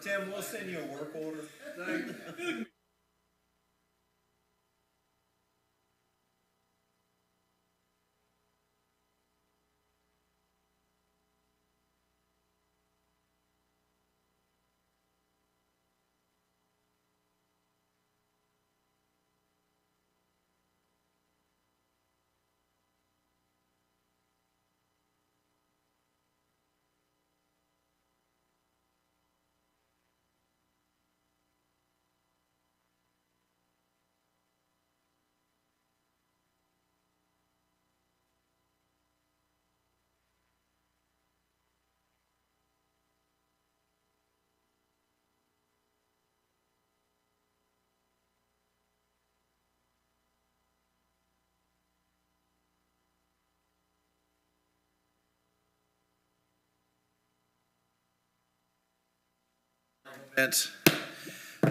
Tim, we'll send you a work order.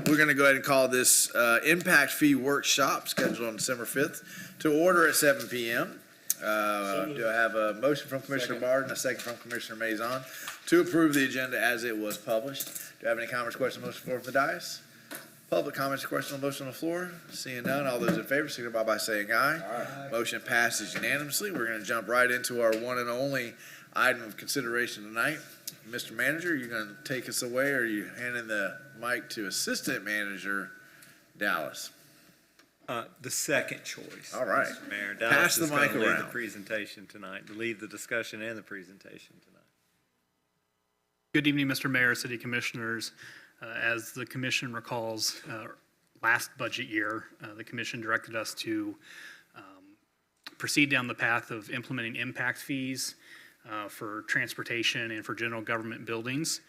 We're going to go ahead and call this impact fee workshop scheduled on December 5th to order at 7 p.m. Do I have a motion from Commissioner Barton, a second from Commissioner Mazon to approve the agenda as it was published? Do you have any comments, questions, motion for the dais? Public comments, questions on motion on the floor? Seeing none, all those in favor signify by saying aye. Aye. Motion passes unanimously. We're going to jump right into our one and only item of consideration tonight. Mr. Manager, you're going to take us away, or are you handing the mic to Assistant Manager Dallas? The second choice. All right. Mr. Mayor. Pass Dallas the is going mic to lead around. the presentation tonight, to lead the discussion and the presentation tonight. Good evening, Mr. Mayor, City Commissioners. As the Commission recalls, last budget year, the Commission directed us to proceed down the path of implementing impact fees for transportation and for general government buildings.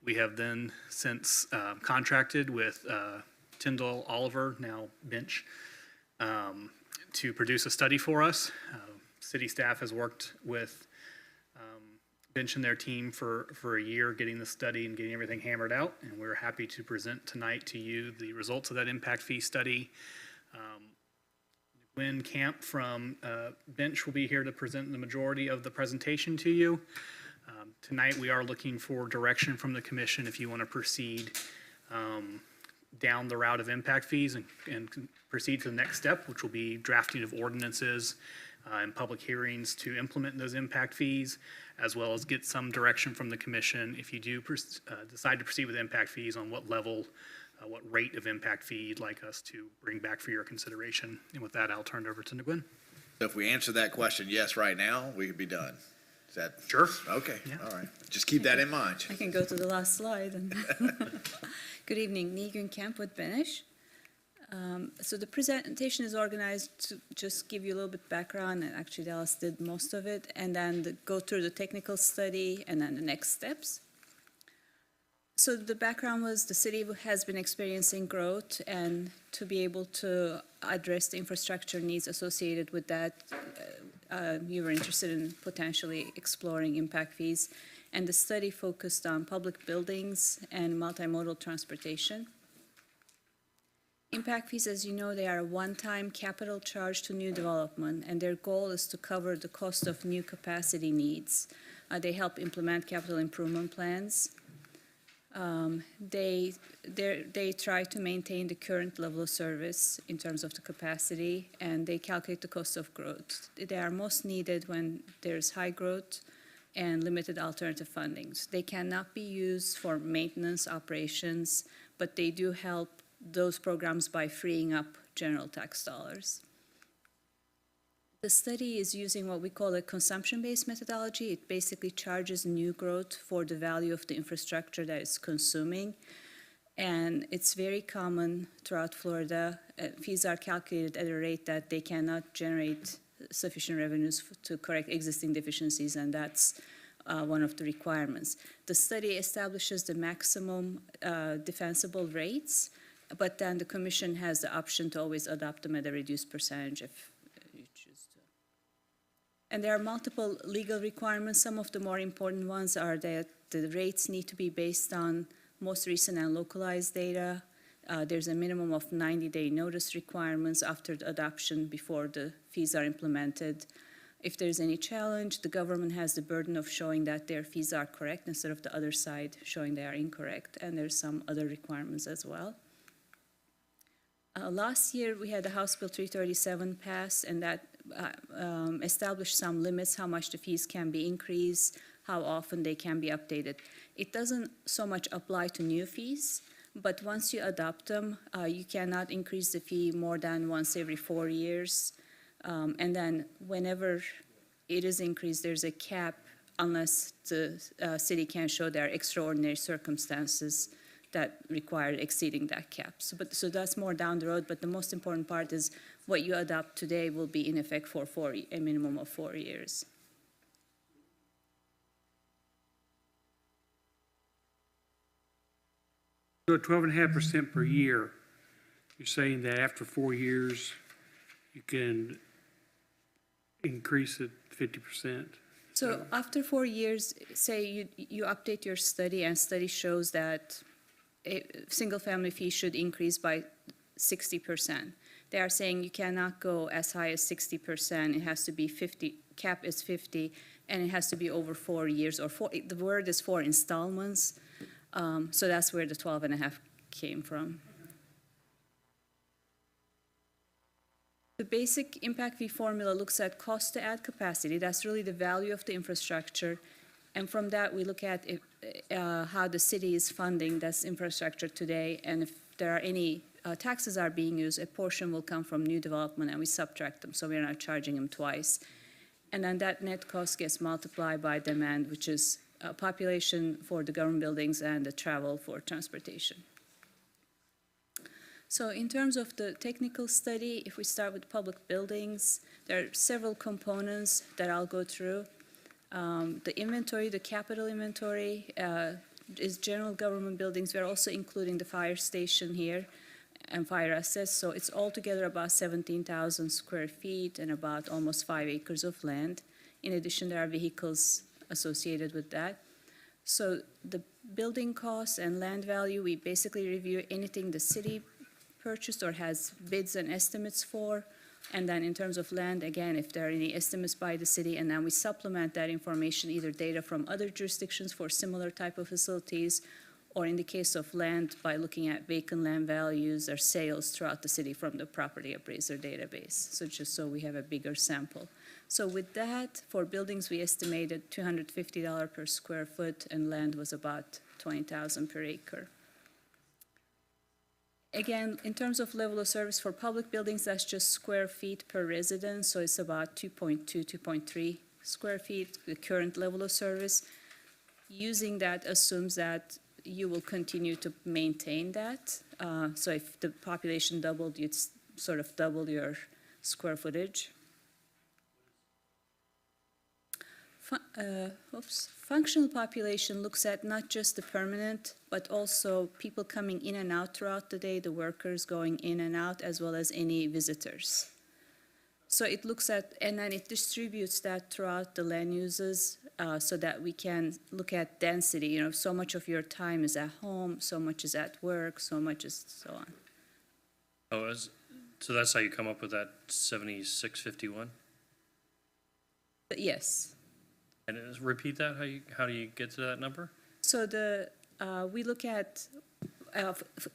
We have then since contracted with Tyndall Oliver, now Bench, to produce a study for us. City staff has worked with Bench and their team for a year getting the study and getting everything hammered out, and we're happy to present tonight to you the results of that impact fee study. Gwen Camp from Bench will be here to present the majority of the presentation to you. Tonight we are looking for direction from the Commission if you want to proceed down the route of impact fees and proceed to the next step, which will be drafting of ordinances and public hearings to implement those impact fees, as well as get some direction from the Commission if you do decide to proceed with impact fees on what level, what rate of impact fee you'd like us to bring back for your consideration. And with that, I'll turn it over to Nguyen. So if we answer that question yes right now, we could be done. Is that sure? Okay. Yeah. All right. Just keep that in mind. I can go to the last slide. Good evening, Negan Camp with Benish. So the presentation is organized to just give you a little bit background, and actually Dallas did most of it, and then go through the technical study and then the next steps. So the background was the city has been experiencing growth, and to be able to address the infrastructure needs associated with that, you were interested in potentially exploring impact fees. And the study focused on public buildings and multimodal transportation. Impact fees, as you know, they are a one-time capital charge to new development, and their goal is to cover the cost of new capacity needs. They help implement capital improvement plans. They try to maintain the current level of service in terms of the capacity, and they calculate the cost of growth. They are most needed when there's high growth and limited alternative fundings. They cannot be used for maintenance operations, but they do help those programs by freeing up general tax dollars. The study is using what we call a consumption-based methodology. It basically charges new growth for the value of the infrastructure that it's consuming. And it's very common throughout Florida. Fees are calculated at a rate that they cannot generate sufficient revenues to correct existing deficiencies, and that's one of the requirements. The study establishes the maximum defensible rates, but then the Commission has the option to always adopt them at a reduced percentage if you choose to. And there are multiple legal requirements. Some of the more important ones are that the rates need to be based on most recent and localized data. There's a minimum of 90-day notice requirements after the adoption before the fees are implemented. If there's any challenge, the government has the burden of showing that their fees are correct instead of the other side showing they are incorrect. And there's some other requirements as well. Last year, we had the House Bill 337 pass, and that established some limits, how much the fees can be increased, how often they can be updated. It doesn't so much apply to new fees, but once you adopt them, you cannot increase the fee more than once every 4 years. And then whenever it is increased, there's a cap unless the city can show there are extraordinary circumstances that require exceeding that cap. So that's more down the road, but the most important part is what you adopt today will be in effect for a minimum of 4 years. So at 12.5% per year, you're saying that after 4 years, you can increase it 50%? So after 4 years, say you update your study and study shows that a single-family fee should increase by 60%. They are saying you cannot go as high as 60%. It has to be 50, cap is 50, and it has to be over 4 years, or the word is 4 installments. So that's where the 12.5 came from. The basic impact fee formula looks at cost to add capacity. That's really the value of the infrastructure. And from that, we look at how the city is funding this infrastructure today. And if there are any taxes are being used, a portion will come from new development, and we subtract them, so we're not charging them twice. And then that net cost gets multiplied by demand, which is population for the government buildings and the travel for transportation. So in terms of the technical study, if we start with public buildings, there are several components that I'll go through. The inventory, the capital inventory, is general government buildings. We're also including the fire station here and fire assets. So it's altogether about 17,000 square feet and about almost 5 acres of land. In addition, there are vehicles associated with that. So the building costs and land value, we basically review anything the city purchased or has bids and estimates for. And then in terms of land, again, if there are any estimates by the city, and then we supplement that information, either data from other jurisdictions for similar type of facilities, or in the case of land, by looking at vacant land values or sales throughout the city from the property appraiser database. So just so we have a bigger sample. So with that, for buildings, we estimated $250 per square foot, and land was about $20,000 per acre. Again, in terms of level of service for public buildings, that's just square feet per resident, so it's about 2.2, 2.3 square feet, the current level of service. Using that assumes that you will continue to maintain that. So if the population doubled, you'd sort of double your square footage. Functional population looks at not just the permanent, but also people coming in and out throughout the day, the workers going in and out, as well as any visitors. So it looks at, and then it distributes that throughout the land uses so that we can look at density. You know, so much of your time is at home, so much is at work, so much is so on. Oh, so that's how you come up with that 7651? Yes. And repeat that, how do you get to that number? So we look at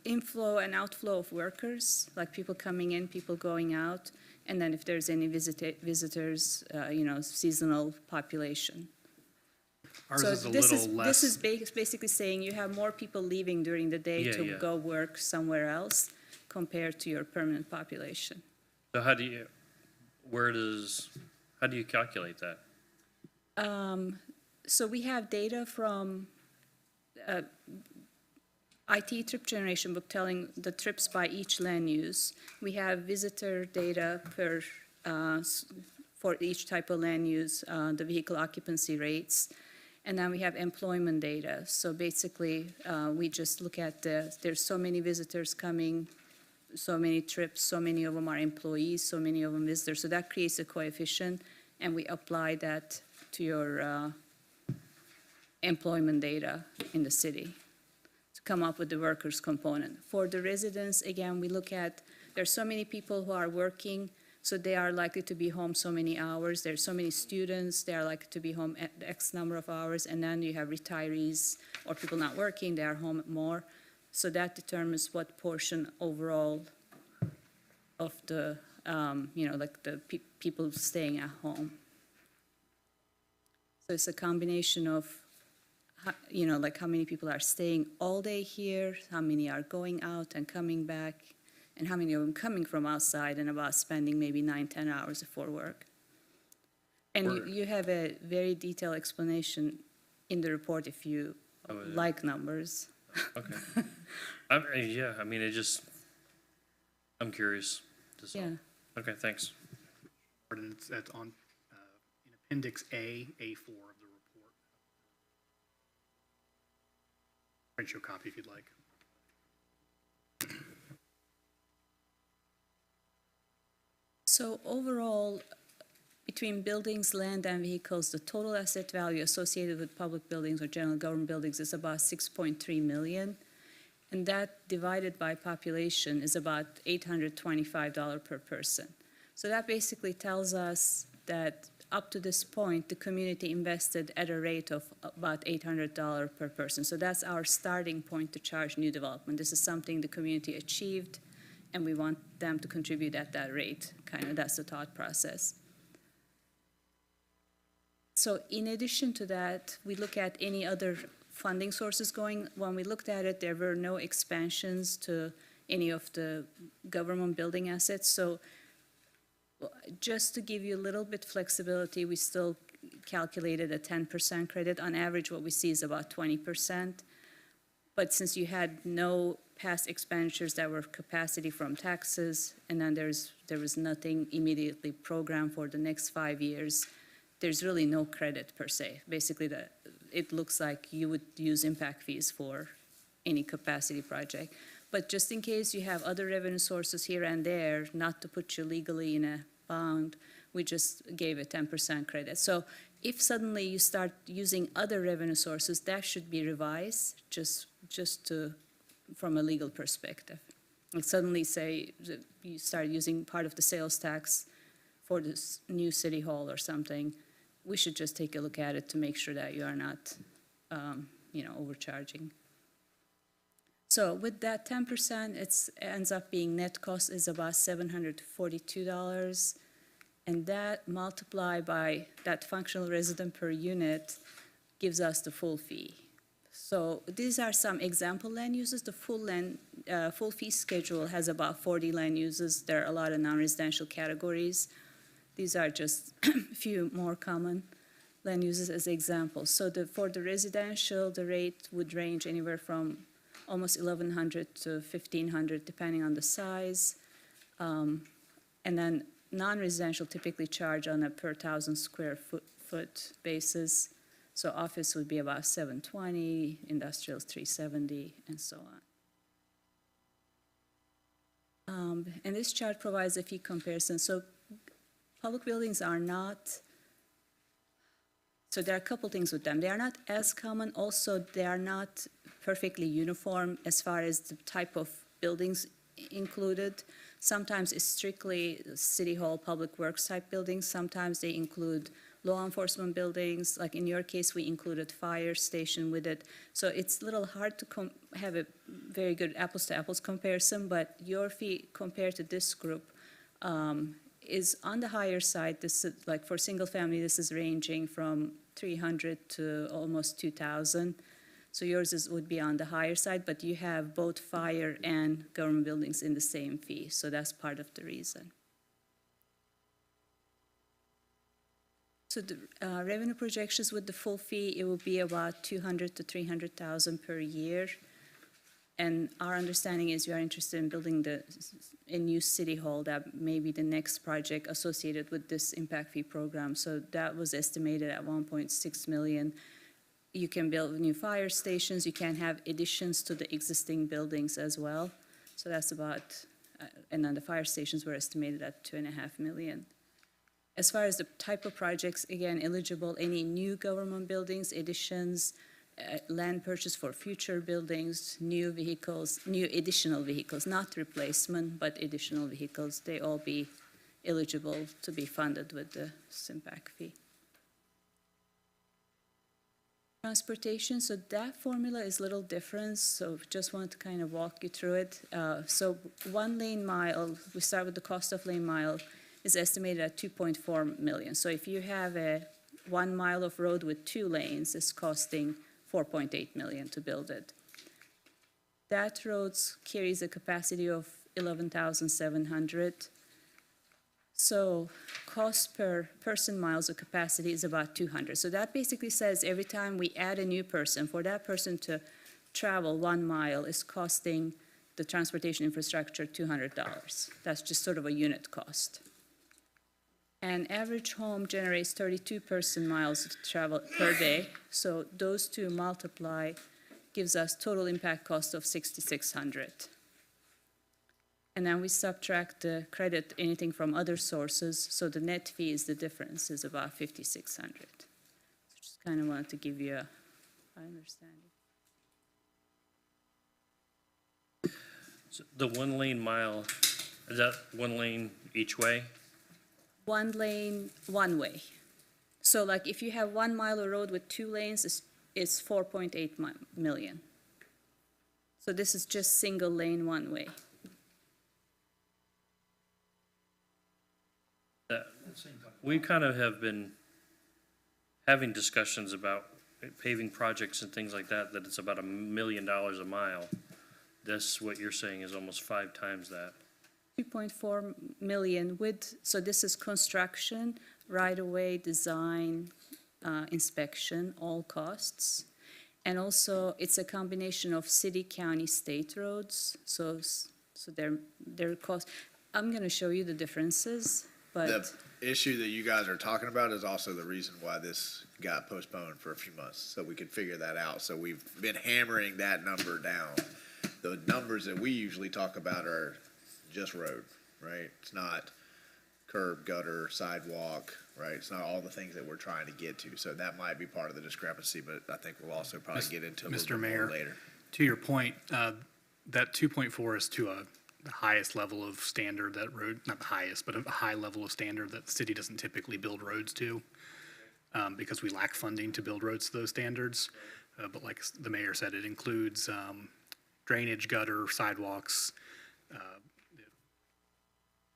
inflow and outflow of workers, like people coming in, people going out, and then if there's any visitors, seasonal population. Ours So is a this little less. This is basically saying you have more people leaving during the day Yeah, to yeah. go work somewhere else compared to your permanent population. So how do you calculate that? So we have data from IT trip generation book telling the trips by each land use. We have visitor data for each type of land use, the vehicle occupancy rates, and then we have employment data. So basically, we just look at there's so many visitors coming, so many trips, so many of them are employees, so many of them visitors. So that creates a coefficient, and we apply that to your employment data in the city to come up with the workers component. For the residents, again, we look at, there's so many people who are working, So they are likely to be home so many hours. There's so many students, they are likely to be home at X number of hours. And then you have retirees or people not working, they are home more. So that determines what portion overall of the, like the people staying at home. So it's a combination of, like how many people are staying all day here, how many are going out and coming back, and how many of them coming from outside and about spending maybe 9-10 hours before work. And you have a very detailed explanation in the report if you like numbers. Okay. Yeah, I mean, I'm curious. That's all. Yeah. Okay, thanks. Ordinance that's on, in Appendix A, A4 of the report. Print you a copy if you'd like. So overall, between buildings, land, and vehicles, the total asset value associated with public buildings or general government buildings is about 6.3 million. And that divided by population is about $825 per person. So that basically tells us that up to this point, the community invested at a rate of about $800 per person. So that's our starting point to charge new development. This is something the community achieved, and we want them to contribute at that rate. Kind of, that's the thought process. So in addition to that, we look at any other funding sources going. When we looked at it, there were no expansions to any of the government building assets. So just to give you a little bit flexibility, we still calculated a 10% credit. On average, what we see is about 20%. But since you had no past expenditures that were capacity from taxes, and then there was nothing immediately programmed for the next 5 years, there's really no credit per se. Basically, it looks like you would use impact fees for any capacity project. But just in case you have other revenue sources here and there, not to put you legally in a bound, we just gave a 10% credit. So if suddenly you start using other revenue sources, that should be revised from a legal perspective. Like suddenly say that you start using part of the sales tax for this new city hall or something, we should just take a look at it to make sure that you are not, overcharging. So with that 10%, it ends up being net cost is about $742, and that multiplied by that functional resident per unit gives us the full fee. So these are some example land uses. The full fee schedule has about 40 land uses. There are a lot of non-residential categories. These are just a few more common land uses as examples. So for the residential, the rate would range anywhere from almost $1,100 to $1,500, depending on the size. And then non-residential typically charge on a per 1,000 square foot basis. So office would be about $720, industrial is $370, and so on. And this chart provides a fee comparison. So public buildings are not, so there are a couple things with them. They are not as common. Also, they are not perfectly uniform as far as the type of buildings included. Sometimes it's strictly city hall, public works type buildings. Sometimes they include law enforcement buildings. Like in your case, we included fire station with it. So it's a little hard to have a very good apples to apples comparison, but your fee compared to this group is on the higher side. This is, like for single family, this is ranging from $300 to almost $2,000. So yours would be on the higher side, but you have both fire and government buildings in the same fee. So that's part of the reason. So the revenue projections with the full fee, it will be about $200,000 to $300,000 per year. And our understanding is you are interested in building a new city hall. That may be the next project associated with this impact fee program. So that was estimated at $1.6 million. You can build new fire stations. You can have additions to the existing buildings as well. So that's about, and then the fire stations were estimated at $2.5 million. As far as the type of projects, again, eligible, any new government buildings, additions, land purchase for future buildings, new vehicles, new additional vehicles, not replacement, but additional vehicles, they all be eligible to be funded with the impact fee. Transportation, so that formula is a little different, so just wanted to kind of walk you through it. So 1 lane mile, we start with the cost of lane mile, is estimated at 2.4 million. So if you have a 1 mile of road with 2 lanes, it's costing 4.8 million to build it. That road carries a capacity of 11,700. So cost per person miles of capacity is about 200. So that basically says every time we add a new person, for that person to travel 1 mile is costing the transportation infrastructure $200. That's just sort of a unit cost. An average home generates 32 person miles of travel per day. So those two multiply gives us total impact cost of 6,600. And then we subtract the credit, anything from other sources, so the net fee is the difference, is about 5,600. So just kind of wanted to give you a understanding. So the 1 lane mile, is that 1 lane each way? 1 lane, one way. So like if you have 1 mile of road with 2 lanes, it's 4.8 million. So this is just single lane, one way. We kind of have been having discussions about paving projects and things like that, that it's about $1 million a mile. This, what you're saying, is almost 5 times that. 2.4 million with, so this is construction, right-of-way, design, inspection, all costs. And also, it's a combination of city, county, state roads, so their cost. I'm gonna show you the differences, but. The issue that you guys are talking about is also the reason why this got postponed for a few months, so we could figure that out. So we've been hammering that number down. The numbers that we usually talk about are just road, right? It's not curb, gutter, sidewalk, right? It's not all the things that we're trying to get to. So that might be part of the discrepancy, but I think we'll also probably get into a little Mr. bit Mayor, more later. To your point, that 2.4 is to the highest level of standard that road, not the highest, but a high level of standard that the city doesn't typically build roads to, because we lack funding to build roads to those standards. But like the mayor said, it includes drainage, gutter, sidewalks,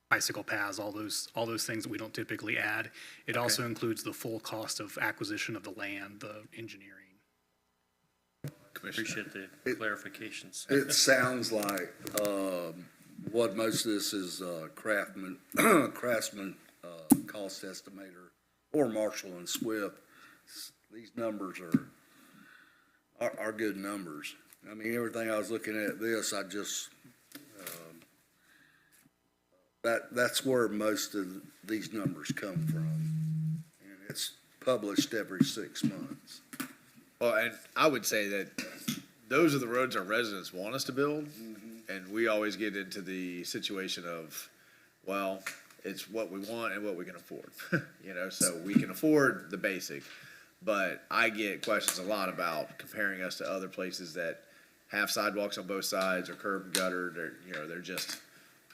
bicycle paths, all those things that we don't typically add. It also includes the full cost of acquisition of the land, the engineering. Appreciate the clarifications. It sounds like what most of this is Craftsman cost estimator or Marshall and Swift. These numbers are good numbers. I mean, everything I was looking at this, I just that's where most of these numbers come from, and it's published every 6 months. Well, and I would say that those are the roads our residents want us to build. And we always get into the situation of, well, it's what we want and what we can afford, so we can afford the basic. But I get questions a lot about comparing us to other places that have sidewalks on both sides or curb and gutter. They're just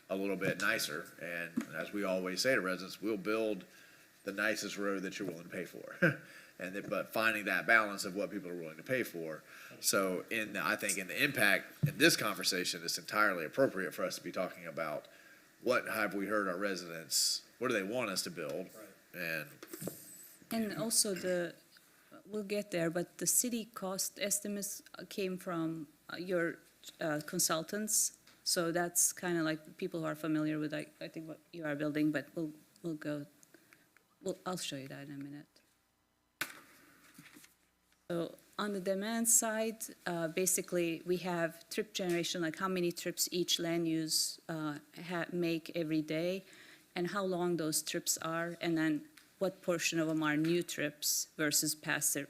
a little bit nicer. And as we always say to residents, we'll build the nicest road that you're willing to pay for. But finding that balance of what people are willing to pay for. So I think in the impact, in this conversation, it's entirely appropriate for us to be talking about what have we heard our residents, what do they want us to build? And also we'll get there, but the city cost estimates came from your consultants. So that's kind of like people who are familiar with, I think, what you are building, but I'll show you that in a minute. So on the demand side, basically we have trip generation, like how many trips each land use make every day, and how long those trips are, and then what portion of them are new trips versus passing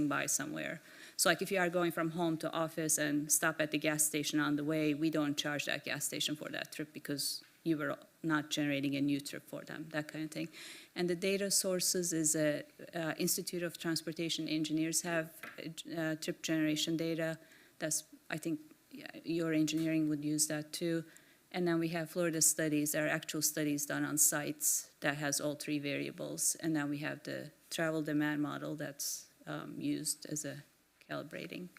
by somewhere. So like if you are going from home to office and stop at the gas station on the way, we don't charge that gas station for that trip because you were not generating a new trip for them, that kind of thing. And the data sources is Institute of Transportation Engineers have trip generation data. That's, I think, your engineering would use that too. And then we have Florida studies, there are actual studies done on sites that has all three variables. And then we have the travel demand model that's used as a calibrating.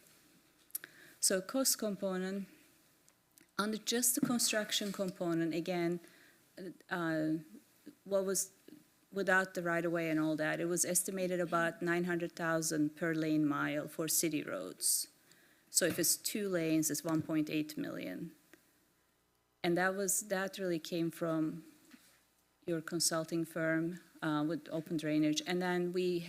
So cost component, under just the construction component, again, what was without the right-of-way and all that, it was estimated about $900,000 per lane mile for city roads. So if it's 2 lanes, it's 1.8 million. And that really came from your consulting firm with open drainage. And then we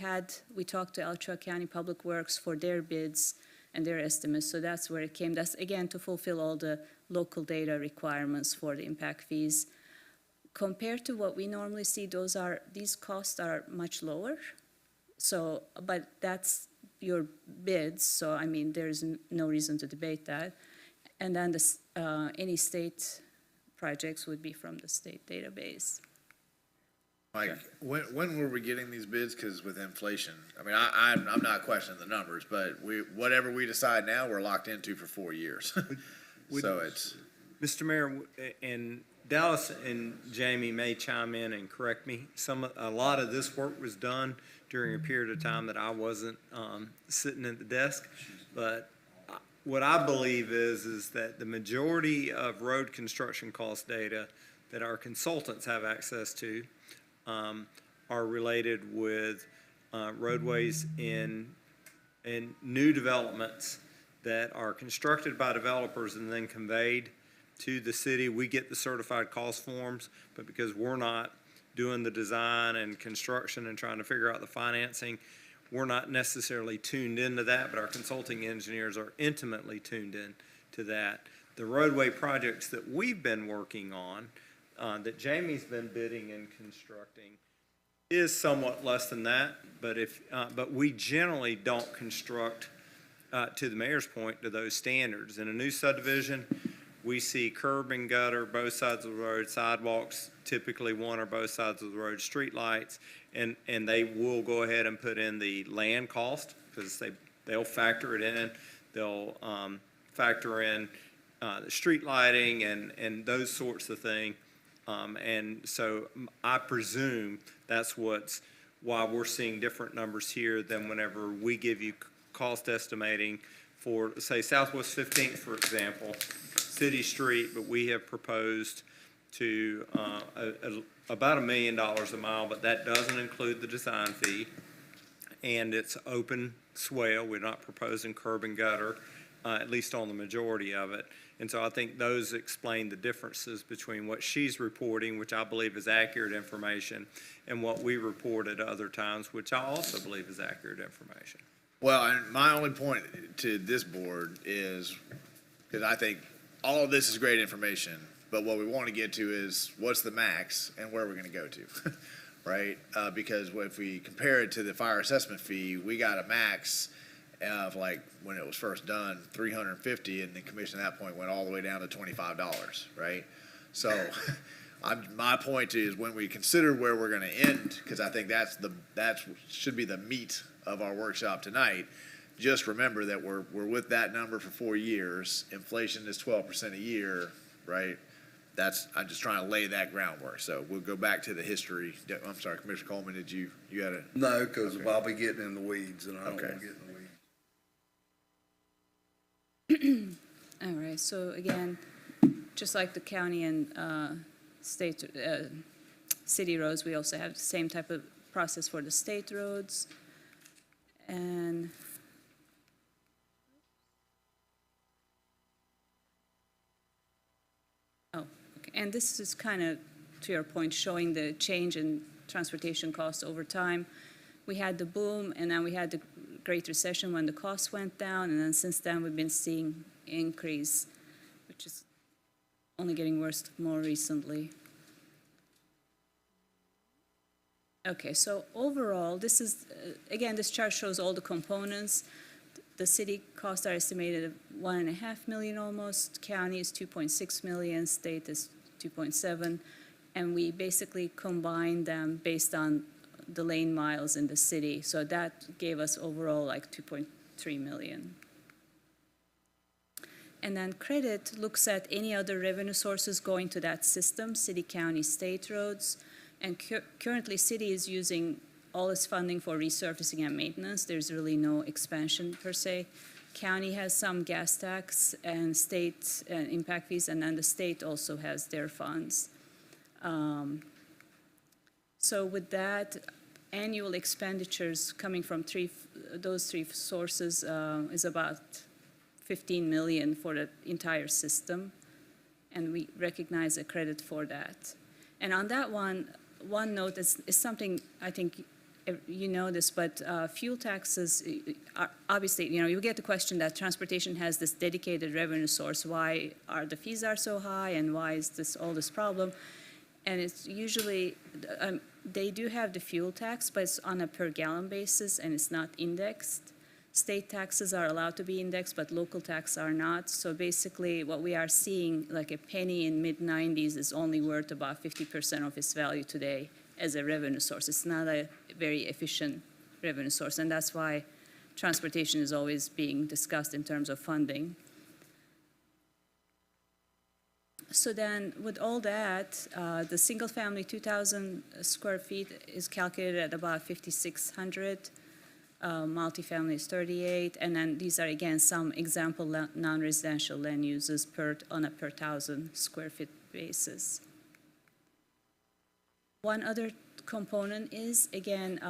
talked to Alachua County Public Works for their bids and their estimates, so that's where it came. That's, again, to fulfill all the local data requirements for the impact fees. Compared to what we normally see, these costs are much lower. So, but that's your bids, so I mean, there's no reason to debate that. And then any state projects would be from the state database. Mike, when were we getting these bids? Because with inflation, I mean, I'm not questioning the numbers, but whatever we decide now, we're locked into for 4 years. So it's. Mr. Mayor, and Dallas and Jamie may chime in and correct me. A lot of this work was done during a period of time that I wasn't sitting at the desk. But what I believe is that the majority of road construction cost data that our consultants have access to are related with roadways in new developments that are constructed by developers and then conveyed to the city. We get the certified cost forms, but because we're not doing the design and construction and trying to figure out the financing, we're not necessarily tuned into that, but our consulting engineers are intimately tuned in to that. The roadway projects that we've been working on, that Jamie's been bidding and constructing, is somewhat less than that, but we generally don't construct, to the mayor's point, to those standards. In a new subdivision, we see curb and gutter, both sides of the road, sidewalks, typically one or both sides of the road, streetlights, and they will go ahead and put in the land cost, because they'll factor it in. They'll factor in the street lighting and those sorts of things. And so I presume that's why we're seeing different numbers here than whenever we give you cost estimating for, say, Southwest 15th, for example, city street, but we have proposed to about $1 million a mile, but that doesn't include the design fee, and it's open swale. We're not proposing curb and gutter, at least on the majority of it. And so I think those explain the differences between what she's reporting, which I believe is accurate information, and what we report at other times, which I also believe is accurate information. Well, and my only point to this board is, because I think all of this is great information, but what we want to get to is what's the max and where we're going to go to, right? Because if we compare it to the fire assessment fee, we got a max of, like, when it was first done, $350, and the commission at that point went all the way down to $25, right? So my point is, when we consider where we're going to end, because I think that should be the meat of our workshop tonight, just remember that we're with that number for 4 years. Inflation is 12% a year, right? I'm just trying to lay that groundwork. So we'll go back to the history. I'm sorry, Commissioner Coleman, you had a? No, because I'll be getting in the weeds, and I don't want to Okay. get in the weeds. All right, so again, just like the county and state, city roads, we also have the same type of process for the state roads. And and this is kind of, to your point, showing the change in transportation costs over time. We had the boom, and then we had the Great Recession when the costs went down, and then since then we've been seeing increase, which is only getting worse more recently. Okay, so overall, this is, again, this chart shows all the components. The city costs are estimated at $1.5 million almost, county is 2.6 million, state is 2.7, and we basically combine them based on the lane miles in the city. So that gave us overall like 2.3 million. And then credit looks at any other revenue sources going to that system, city, county, state roads. And currently, city is using all its funding for resurfacing and maintenance. There's really no expansion per se. County has some gas tax and state impact fees, and then the state also has their funds. So with that, annual expenditures coming from those three sources is about 15 million for the entire system, and we recognize a credit for that. And on that one note is something I think you know this, but fuel taxes are obviously, you get the question that transportation has this dedicated revenue source. Why are the fees so high, and why is all this problem? And it's usually, they do have the fuel tax, but it's on a per gallon basis and it's not indexed. State taxes are allowed to be indexed, but local tax are not. So basically what we are seeing, like a penny in mid-90s is only worth about 50% of its value today as a revenue source. It's not a very efficient revenue source, and that's why transportation is always being discussed in terms of funding. So then with all that, the single family 2,000 square feet is calculated at about 5,600. Multifamily is 38, and then these are again some example non-residential land uses on a per 1,000 square feet basis. One other component is, again,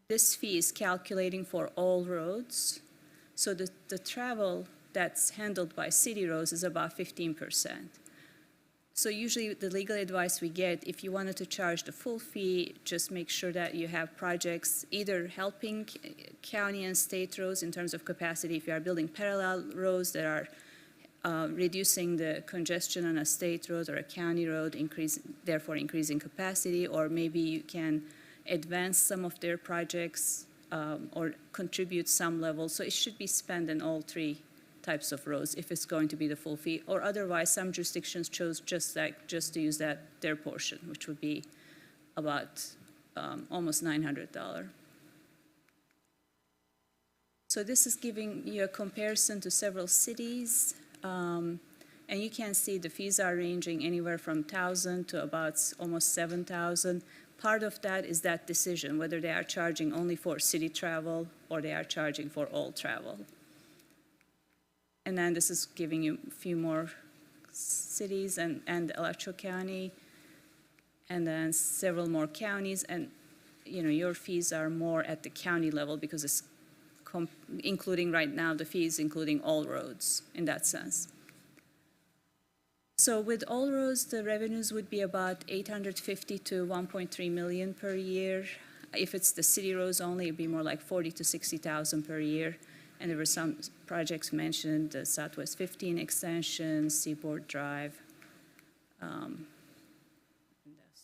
this fee is calculating for all roads. So the travel that's handled by city roads is about 15%. So usually the legal advice we get, if you wanted to charge the full fee, just make sure that you have projects either helping county and state roads in terms of capacity. If you are building parallel roads that are reducing the congestion on a state road or a county road, therefore increasing capacity, or maybe you can advance some of their projects or contribute some level. So it should be spent in all three types of roads if it's going to be the full fee, or otherwise some jurisdictions chose just to use their portion, which would be about almost $900. So this is giving you a comparison to several cities, and you can see the fees are ranging anywhere from 1,000 to about almost 7,000. Part of that is that decision, whether they are charging only for city travel or they are charging for all travel. And then this is giving you a few more cities and Electro County, and then several more counties. And, your fees are more at the county level because it's including right now the fees, including all roads in that sense. So with all roads, the revenues would be about 850 to 1.3 million per year. If it's the city roads only, it'd be more like 40 to 60,000 per year. And there were some projects mentioned, the Southwest 15 extension, Seaboard Drive, and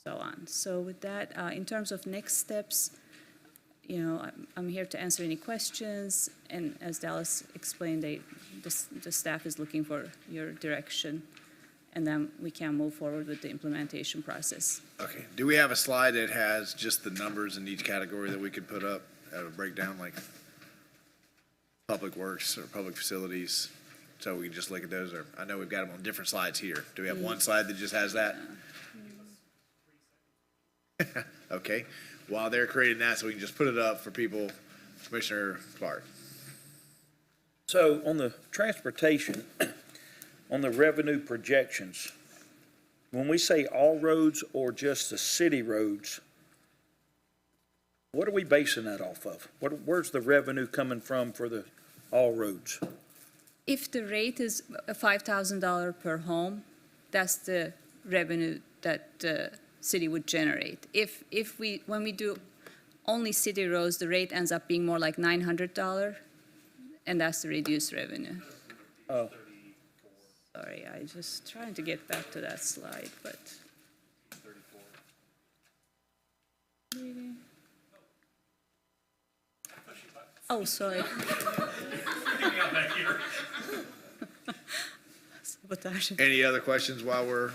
so on. So with that, in terms of next steps, I'm here to answer any questions. And as Dallas explained, the staff is looking for your direction. And then we can move forward with the implementation process. Okay. Do we have a slide that has just the numbers in each category that we could put up at a breakdown, like public works or public facilities, so we can just look at those? Or I know we've got them on different slides here. Do we have one slide that just has that? Okay. While they're creating that, so we can just put it up for people, Commissioner Clark. So on the transportation, on the revenue projections, when we say all roads or just the city roads, what are we basing that off of? Where's the revenue coming from for the all roads? If the rate is $5,000 per home, that's the revenue that the city would generate. When we do only city roads, the rate ends up being more like $900, and that's the reduced revenue. Oh. Sorry, I just trying to get back to that slide, but. Oh, sorry. Sabotage. Any other questions while we're?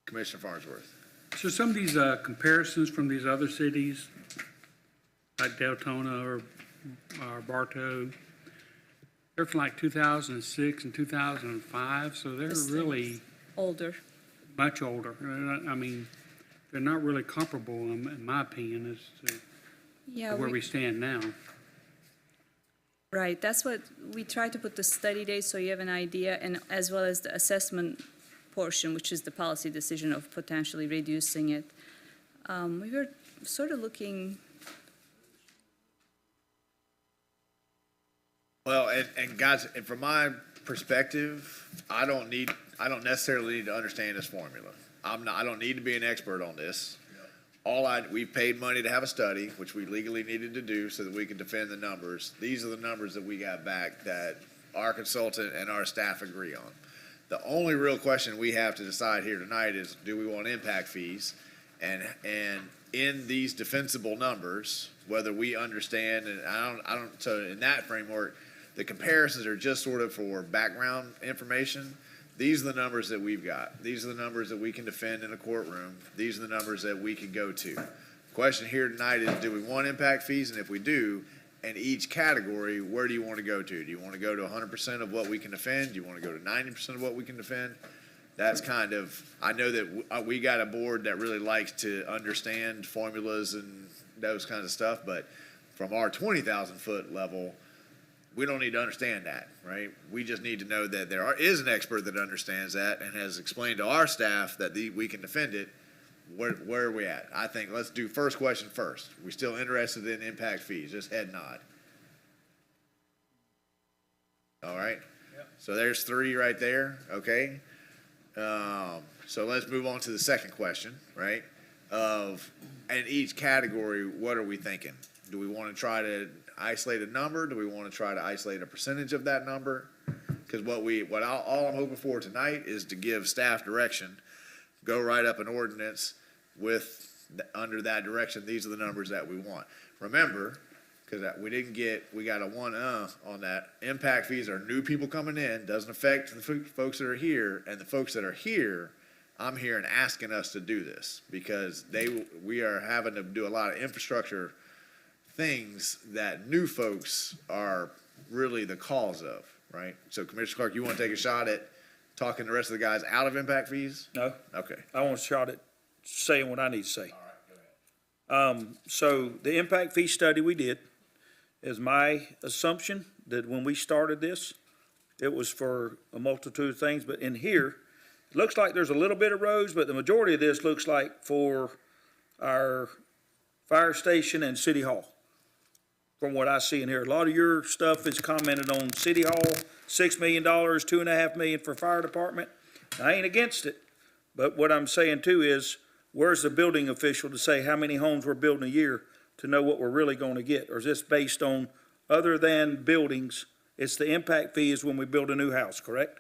Commissioner Farnsworth. So some of these comparisons from these other cities, like Deltona or Bartow, they're from like 2006 and 2005, so they're This really Older. much older. I mean, they're not really comparable, in my opinion, as to Yeah, where we stand now. right. That's what we try to put the study dates so you have an idea, and as well as the assessment portion, which is the policy decision of potentially reducing it. We were sort of looking, Well, and guys, and from my perspective, I don't necessarily need to understand this formula. I don't need to be an expert on this. We've paid money to have a study, which we legally needed to do so that we could defend the numbers. These are the numbers that we got back that our consultant and our staff agree on. The only real question we have to decide here tonight is, do we want impact fees? And in these defensible numbers, whether we understand, and so in that framework, the comparisons are just sort of for background information. These are the numbers that we've got. These are the numbers that we can defend in a courtroom. These are the numbers that we can go to. The question here tonight is, do we want impact fees? And if we do, in each category, where do you want to go to? Do you want to go to 100% of what we can defend? Do you want to go to 90% of what we can defend? That's kind of, I know that we got a board that really likes to understand formulas and those kinds of stuff, but from our 20,000 foot level, we don't need to understand that, right? We just need to know that is an expert that understands that and has explained to our staff that we can defend it. Where are we at? I think let's do first question first. We still interested in impact fees? Just head nod. All right. Yep. So there's 3 right there. Okay. So let's move on to the second question, right? In each category, what are we thinking? Do we want to try to isolate a number? Do we want to try to isolate a percentage of that number? Because all I'm hoping for tonight is to give staff direction, go write up an ordinance under that direction. These are the numbers that we want. Remember, because we got a 1 on that. Impact fees are new people coming in, doesn't affect the folks that are here, and the folks that are here, I'm hearing asking us to do this because we are having to do a lot of infrastructure things that new folks are really the cause of, right? So Commissioner Clark, you want to take a shot at talking the rest of the guys out of impact fees? No, Okay. I want a shot at saying what I need to say. So the impact fee study we did is my assumption that when we started this, it was for a multitude of things, but in here, it looks like there's a little bit of roads, but the majority of this looks like for our fire station and city hall. From what I see in here, a lot of your stuff is commented on city hall, $6 million, $2.5 million for fire department. I ain't against it, but what I'm saying too is, where's the building official to say how many homes we're building a year to know what we're really going to get? Or is this based on other than buildings? It's the impact fee is when we build a new house, correct?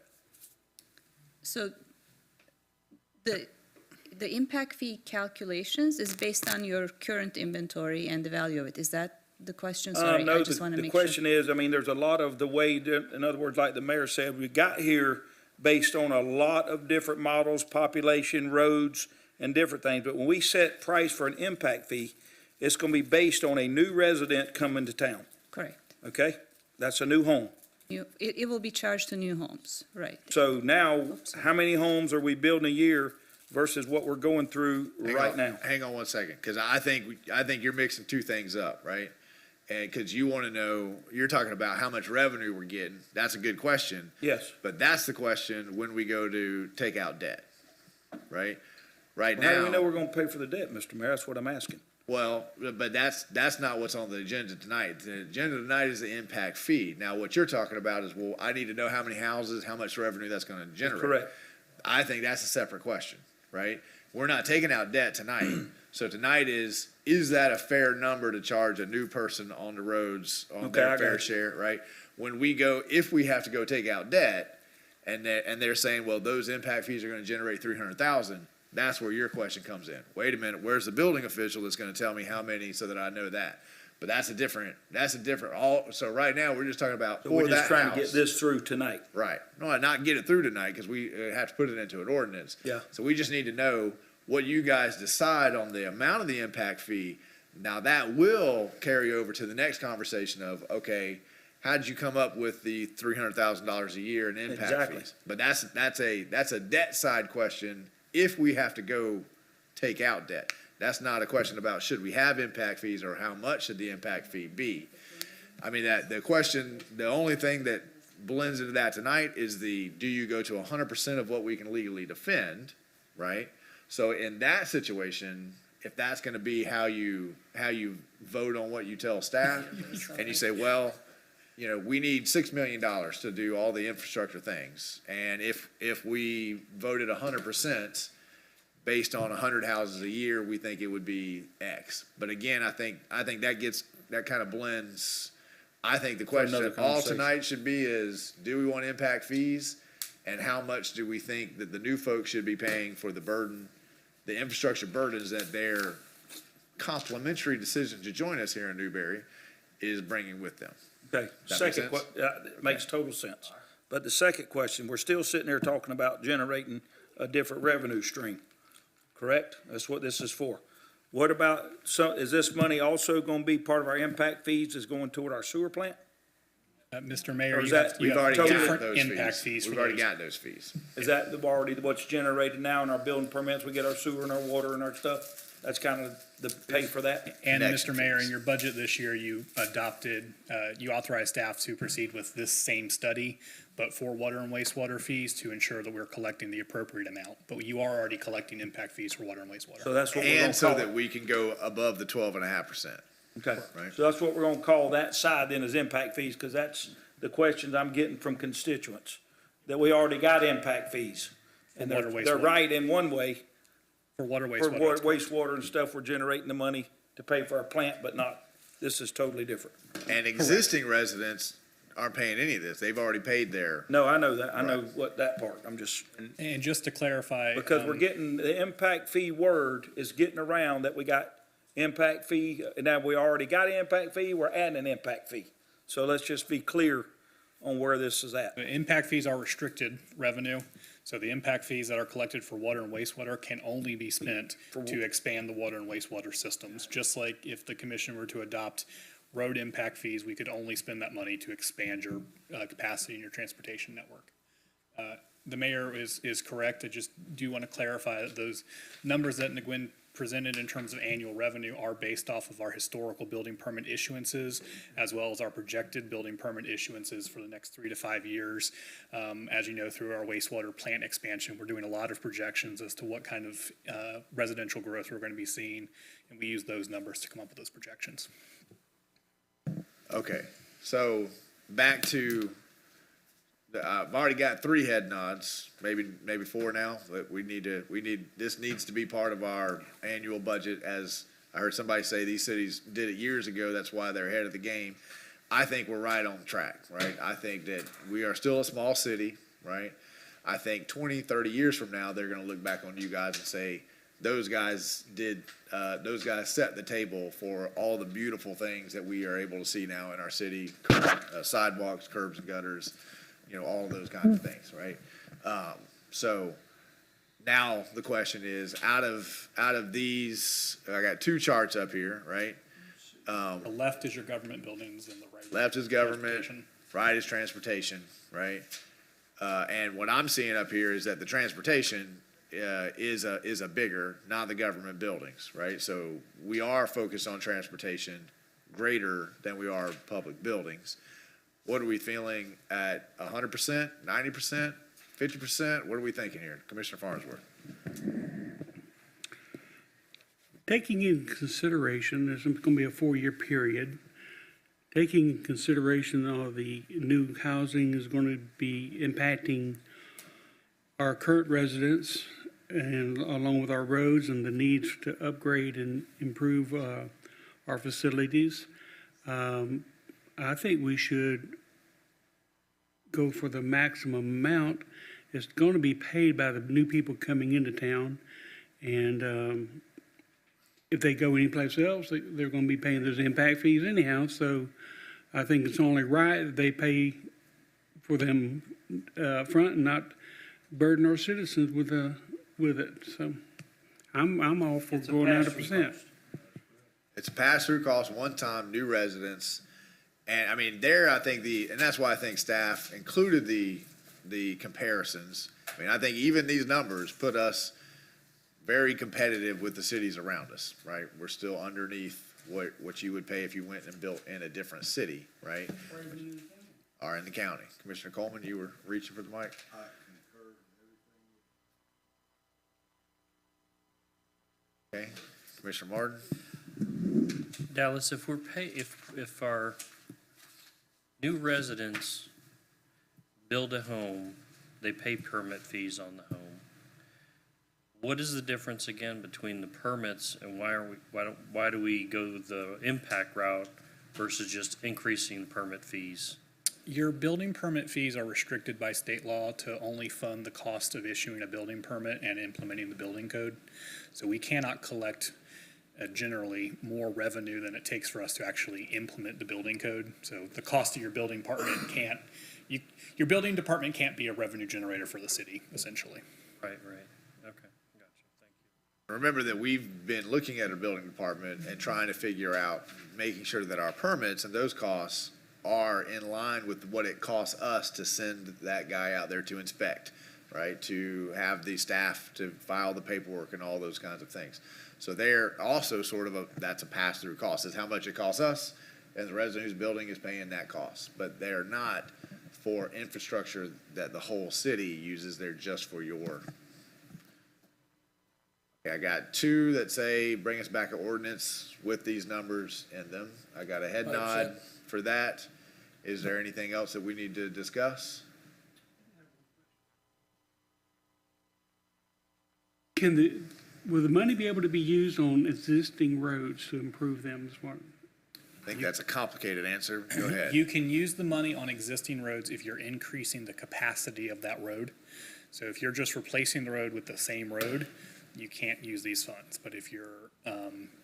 so the impact fee calculations is based on your current inventory and the value of it. Is that the question? Sorry, No, I just want to the make sure. question is, I mean, there's a lot of the way, in other words, like the mayor said, we got here based on a lot of different models, population, roads, and different things. But when we set price for an impact fee, it's going to be based on a new resident coming to town, Correct. okay? That's a new home. It will be charged to new homes, right? So now, how many homes are we building a year versus what we're going through right now? Hang on 1 second, because I think you're mixing 2 things up, right? And because you want to know, you're talking about how much revenue we're getting. That's a good question. Yes. But that's the question when we go to take out debt, right? Right How do we know now, we're going to pay for the debt, Mr. Mayor? That's what I'm asking. well, but that's not what's on the agenda tonight. The agenda tonight is the impact fee. Now, what you're talking about is, well, I need to know how many houses, how much revenue that's going to generate. Correct. I think that's a separate question, right? We're not taking out debt tonight. So tonight is that a fair number to charge a new person on the roads on Okay, I their got fair it. share, right? When we go, if we have to go take out debt, and they're saying, well, those impact fees are gonna generate 300,000, that's where your question comes in. Wait a minute, where's the building official that's gonna tell me how many so that I know that? But that's a different, so right now, we're just talking about So for we're that just trying to house. get this through tonight. Right. No, not get it through tonight, because we have to put it into an ordinance. Yeah. So we just need to know what you guys decide on the amount of the impact fee. Now that will carry over to the next conversation of, okay, how did you come up with the $300,000 a year in impact Exactly. fees? But that's a debt side question if we have to go take out debt. That's not a question about should we have impact fees or how much should the impact fee be. I mean, the only thing that blends into that tonight is do you go to 100% of what we can legally defend, right? So in that situation, if that's gonna be how you vote on what you tell staff, and you say, well, we need $6 million to do all the infrastructure things. And if we voted 100% based on 100 houses a year, we think it would be X. But again, I think that kind of blends. I think the question another all conversation. tonight should be is, do we want impact fees? And how much do we think that the new folks should be paying for the infrastructure burdens that their complimentary decision to join us here in Newberry is bringing with them? Okay, That make second, sense? it makes total sense. But the second question, we're still sitting here talking about generating a different revenue stream, correct? That's what this is for. What about, is this money also gonna be part of our impact fees is going toward our sewer plant? Mr. Or Mayor, is you that- have, We've you have already got different those impact fees. fees for We've already those. got those fees. Is that already what's generated now in our building permits? We get our sewer and our water and our stuff? That's kind of the pay for that? And Next, Mr. Mayor, please. in your budget this year, you authorized staff to proceed with this same study, but for water and wastewater fees to ensure that we're collecting the appropriate amount. But you are already collecting impact fees for water and wastewater. So that's what we're gonna And so call that it. we can go above the 12.5%. Okay, Right. so that's what we're gonna call that side then is impact fees, because that's the questions I'm getting from constituents, that we already got impact fees. And For water, they're wastewater. right in one way, For water, for wastewater. wastewater and stuff, we're generating the money to pay for our plant, but not, this is totally different. And existing residents aren't paying any of this. They've already paid their, No, I know that, I know what that part, I'm just, And just to clarify. because we're um, getting, the impact fee word is getting around that we got impact fee, and now we already got an impact fee, we're adding an impact fee. So let's just be clear on where this is at. The impact fees are restricted revenue, so the impact fees that are collected for water and wastewater can only be spent to expand the water and wastewater systems. Just like if the commission were to adopt road impact fees, we could only spend that money to expand your capacity in your transportation network. The mayor is correct. I just do want to clarify that those numbers that Nguyen presented in terms of annual revenue are based off of our historical building permit issuances, as well as our projected building permit issuances for the next 3 to 5 years. As you know, through our wastewater plant expansion, we're doing a lot of projections as to what kind of residential growth we're going to be seeing, and we use those numbers to come up with those projections. okay. So back to, I've already got 3 head nods, maybe 4 now, but this needs to be part of our annual budget. As I heard somebody say, these cities did it years ago, that's why they're ahead of the game. I think we're right on track, right? I think that we are still a small city, right? I think 20, 30 years from now, they're gonna look back on you guys and say, those guys set the table for all the beautiful things that we are able to see now in our city, sidewalks, curbs and gutters, all of those kinds of things, right? So now the question is, out of these, I got 2 charts up here, right? The left is your government buildings and the right. Left is government, transportation. right is transportation, right? And what I'm seeing up here is that the transportation is a bigger, not the government buildings, right? So we are focused on transportation greater than we are public buildings. What are we feeling at 100%, 90%, 50%? What are we thinking here? Commissioner Farnsworth? Taking in consideration, this is going to be a 4-year period. Taking in consideration all the new housing is going to be impacting our current residents and along with our roads and the needs to upgrade and improve our facilities. I think we should go for the maximum amount. It's going to be paid by the new people coming into town. And if they go anyplace else, they're going to be paying those impact fees anyhow. So I think it's only right that they pay for them front and not burden our citizens with it. So I'm all for going 100%. It's a pass-through cost, one-time, new residents. And I mean, there, I think and that's why I think staff included the comparisons. I mean, I think even these numbers put us very competitive with the cities around us, right? We're still underneath what you would pay if you went and built in a different city, right? Or in the county. Commissioner Coleman, you were reaching for the mic? Okay, Commissioner Martin? Dallas, if our new residents build a home, they pay permit fees on the home. What is the difference again between the permits and why do we go the impact route versus just increasing the permit fees? Your building permit fees are restricted by state law to only fund the cost of issuing a building permit and implementing the building code. So we cannot collect generally more revenue than it takes for us to actually implement the building code. So the cost of your building department your building department can't be a revenue generator for the city, essentially. Right. Okay, gotcha, thank you. Remember that we've been looking at our building department and trying to figure out, making sure that our permits and those costs are in line with what it costs us to send that guy out there to inspect, right? To have the staff to file the paperwork and all those kinds of things. So they're also that's a pass-through cost. It's how much it costs us, and the resident who's building is paying that cost. But they're not for infrastructure that the whole city uses. They're just for your. Okay, I got two that say bring us back an ordinance with these numbers in them. I got a head nod for that. Is there anything else that we need to discuss? Will the money be able to be used on existing roads to improve them? I think that's a complicated answer. Go ahead. You can use the money on existing roads if you're increasing the capacity of that road. So if you're just replacing the road with the same road, you can't use these funds. But if you're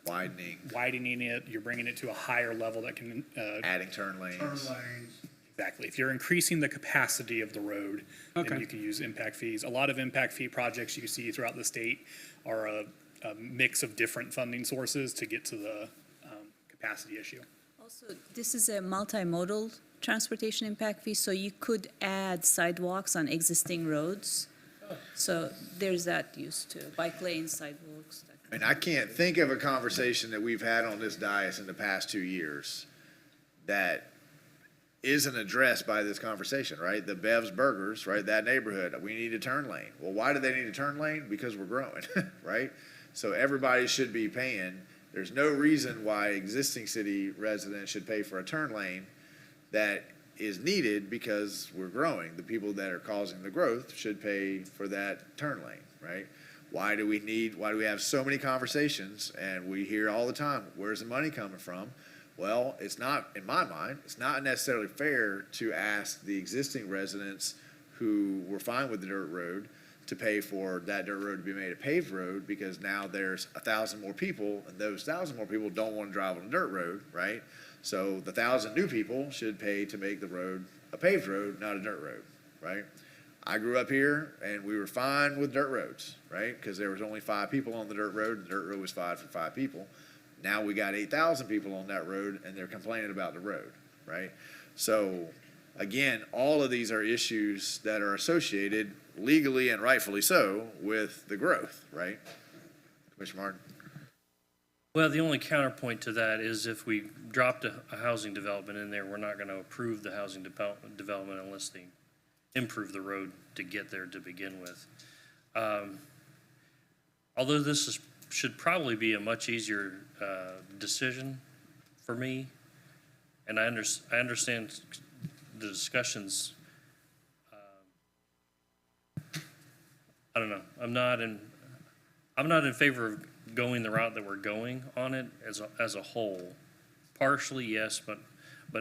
widening it, you're bringing it to a higher level that can Adding turn lanes. Exactly. If you're increasing the capacity of the road, then you can use impact fees. A lot of impact fee projects you see throughout the state are a mix of different funding sources to get to the capacity issue. Also, this is a multimodal transportation impact fee, so you could add sidewalks on existing roads. So there's that use too, bike lanes, sidewalks. And I can't think of a conversation that we've had on this dais in the past 2 years that isn't addressed by this conversation, right? The Bev's Burgers, right? That neighborhood, we need a turn lane. Well, why do they need a turn lane? Because we're growing, right? So everybody should be paying. There's no reason why existing city residents should pay for a turn lane that is needed because we're growing. The people that are causing the growth should pay for that turn lane, right? Why do we have so many conversations and we hear all the time, where's the money coming from? Well, it's not, in my mind, it's not necessarily fair to ask the existing residents who were fine with the dirt road to pay for that dirt road to be made a paved road because now there's 1,000 more people and those 1,000 more people don't want to drive on a dirt road, right? So the 1,000 new people should pay to make the road a paved road, not a dirt road, right? I grew up here and we were fine with dirt roads, right? Because there was only 5 people on the dirt road. The dirt road was 5 for 5 people. Now we got 8,000 people on that road and they're complaining about the road, right? So again, all of these are issues that are associated legally and rightfully so with the growth, right? Commissioner Martin? Well, the only counterpoint to that is if we dropped a housing development in there, we're not going to approve the housing development unless they improve the road to get there to begin with. Although this should probably be a much easier decision for me, and I understand the discussions. I don't know. I'm not in favor of going the route that we're going on it as a whole. Partially, yes, but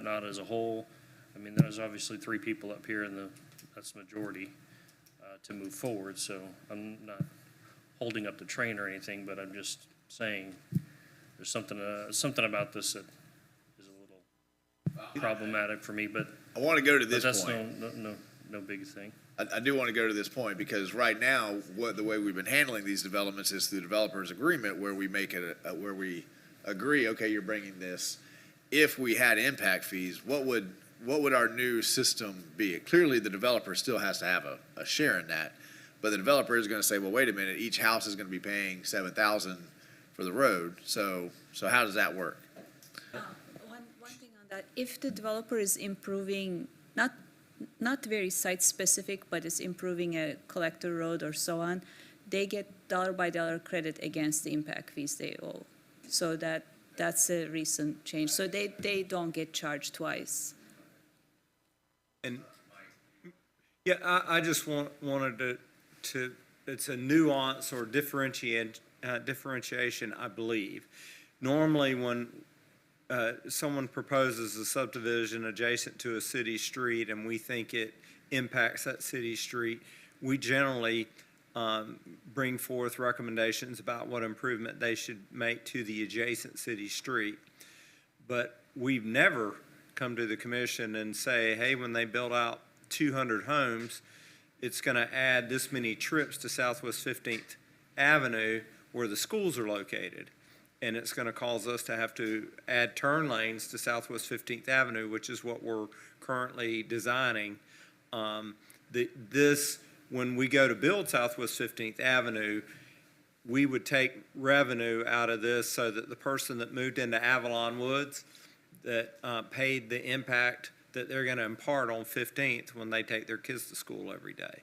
not as a whole. I mean, there's obviously 3 people up here, and that's the majority to move forward. So I'm not holding up the train or anything, but I'm just saying there's something about this that is a little problematic for me. But I want to go to this that's point. no big thing. I do want to go to this point because right now, the way we've been handling these developments is through developers agreement where we make it, where we agree, okay, you're bringing this. If we had impact fees, what would our new system be? Clearly, the developer still has to have a share in that, but the developer is gonna say, well, wait a minute, each house is gonna be paying 7,000 for the road, so how does that work? One thing on that, if the developer is improving, not very site-specific, but is improving a collector road or so on, they get dollar by dollar credit against the impact fees they owe. So that's a recent change. So they don't get charged twice. And, yeah, I just wanted to, it's a nuance or differentiation, I believe. Normally, when someone proposes a subdivision adjacent to a city street and we think it impacts that city street, we generally bring forth recommendations about what improvement they should make to the adjacent city street. But we've never come to the commission and say, hey, when they build out 200 homes, it's going to add this many trips to Southwest 15th Avenue where the schools are located. And it's going to cause us to have to add turn lanes to Southwest 15th Avenue, which is what we're currently designing. When we go to build Southwest 15th Avenue, we would take revenue out of this so that the person that moved into Avalon Woods that paid the impact that they're going to impart on 15th when they take their kids to school every day.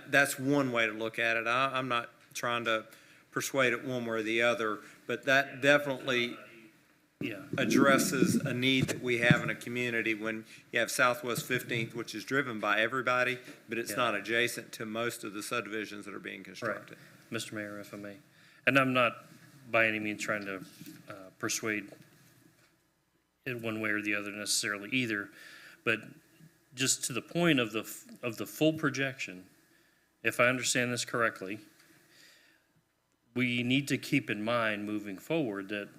That's one way to look at it. I'm not trying to persuade it one way or the other, but that definitely addresses a need that we have in a community when you have Southwest 15th, which is driven by everybody, but it's not adjacent to most of the subdivisions that are being constructed. Mr. Mayor, if I may. And I'm not by any means trying to persuade it one way or the other necessarily either, but just to the point of the full projection, if I understand this correctly, we need to keep in mind moving forward that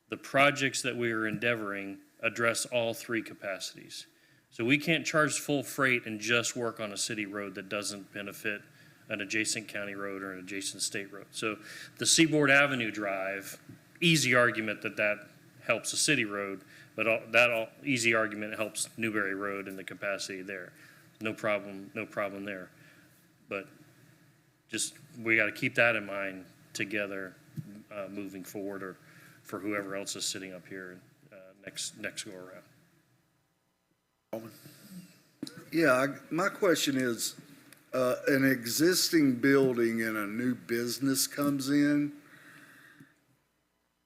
the projects that we are endeavoring address all three capacities. So we can't charge full freight and just work on a city road that doesn't benefit an adjacent county road or an adjacent state road. So the Seaboard Avenue Drive, easy argument that helps a city road, but easy argument helps Newberry Road and the capacity there. No problem there. But just, we got to keep that in mind together moving forward, or for whoever else is sitting up here next go around. Yeah, my question is, an existing building and a new business comes in,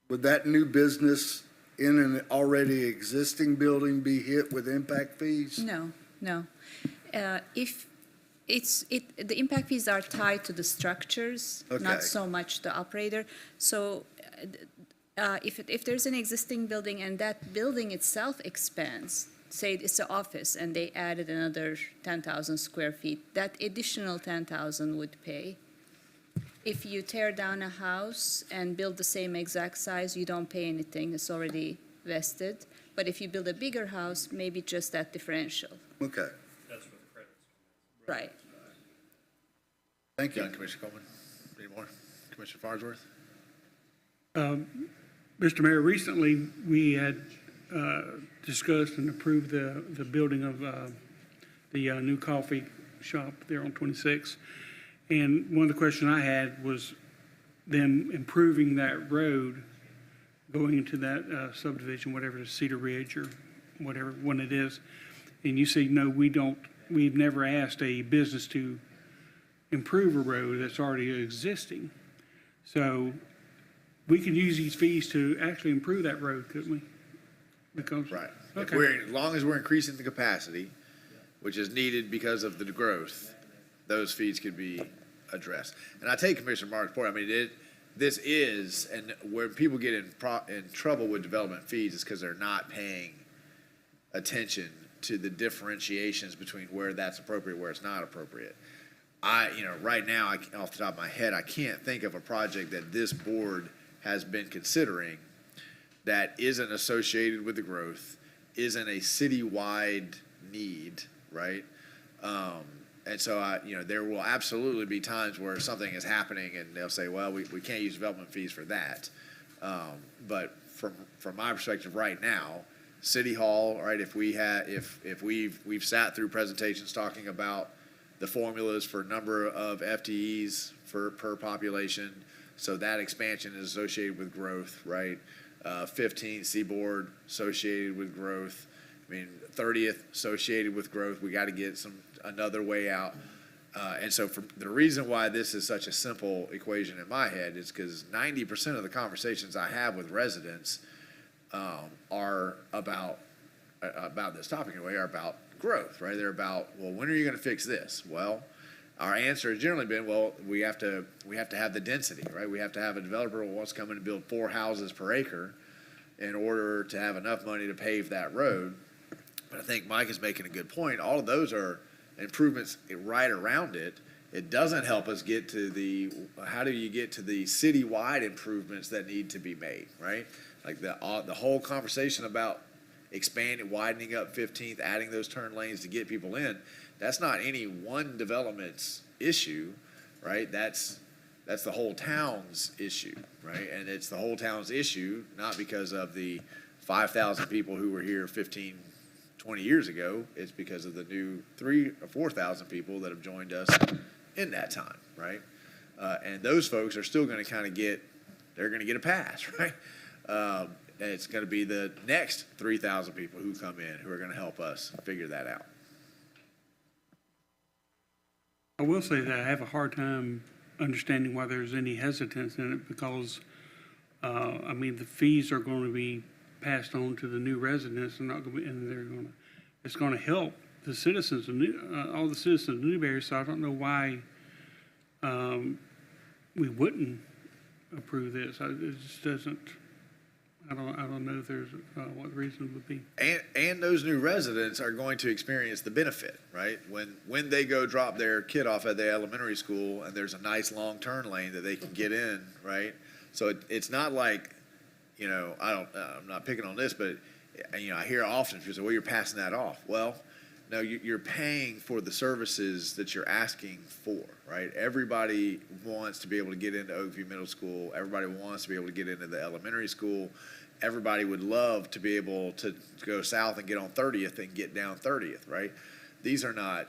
would that new business in an already existing building be hit with impact fees? No. The impact fees are tied to the structures, Okay. not so much the operator. So if there's an existing building and that building itself expands, say it's an office and they added another 10,000 square feet, that additional 10,000 would pay. If you tear down a house and build the same exact size, you don't pay anything, it's already vested. But if you build a bigger house, maybe just that differential. Okay. That's where the credits Right. Thank you, Commissioner Coleman. Any more? Commissioner Farnsworth? Mr. Mayor, recently we had discussed and approved the building of the new coffee shop there on 26. And one of the questions I had was them improving that road going into that subdivision, whatever it is, Cedar Ridge or whatever one it is. And you say, no, we've never asked a business to improve a road that's already existing. So we could use these fees to actually improve that road, couldn't we? Because, Right. okay. As long as we're increasing the capacity, which is needed because of the growth, those fees could be addressed. And I take Commissioner Martin's point. I mean, this is, and where people get in trouble with development fees is because they're not paying attention to the differentiations between where that's appropriate, where it's not appropriate. Right now, off the top of my head, I can't think of a project that this board has been considering that isn't associated with the growth, isn't a citywide need, right? And so there will absolutely be times where something is happening and they'll say, well, we can't use development fees for that. But from my perspective right now, City Hall, right, if we've sat through presentations talking about the formulas for number of FTEs per population, so that expansion is associated with growth, right? 15th Seaboard associated with growth. I mean, 30th associated with growth. We got to get another way out. And so the reason why this is such a simple equation in my head is because 90% of the conversations I have with residents are about this topic anyway, are about growth, right? They're about, well, when are you going to fix this? Well, our answer has generally been, well, we have to have the density, right? We have to have a developer who wants to come in and build 4 houses per acre in order to have enough money to pave that road. But I think Mike is making a good point. All of those are improvements right around it. It doesn't help us get to how do you get to the citywide improvements that need to be made, right? Like the whole conversation about expanding, widening up 15th, adding those turn lanes to get people in, that's not any one development's issue, right? That's the whole town's issue, right? And it's the whole town's issue, not because of the 5,000 people who were here 15, 20 years ago. It's because of the new 3,000 or 4,000 people that have joined us in that time, right? And those folks are still going to kind of they're going to get a pass, right? And it's going to be the next 3,000 people who come in who are going to help us figure that out. I will say that I have a hard time understanding why there's any hesitance in it because, I mean, the fees are going to be passed on to the new residents and it's going to help the citizens of all the citizens of Newberry. So I don't know why we wouldn't approve this. It just doesn't. I don't know if there's what the reason would be. And those new residents are going to experience the benefit, right? When they go drop their kid off at the elementary school and there's a nice long turn lane that they can get in, right? So it's not like, I'm not picking on this, but I hear often people say, well, you're passing that off. Well, no, you're paying for the services that you're asking for, right? Everybody wants to be able to get into Oakview Middle School. Everybody wants to be able to get into the elementary school. Everybody would love to be able to go south and get on 30th and get down 30th, right? These are not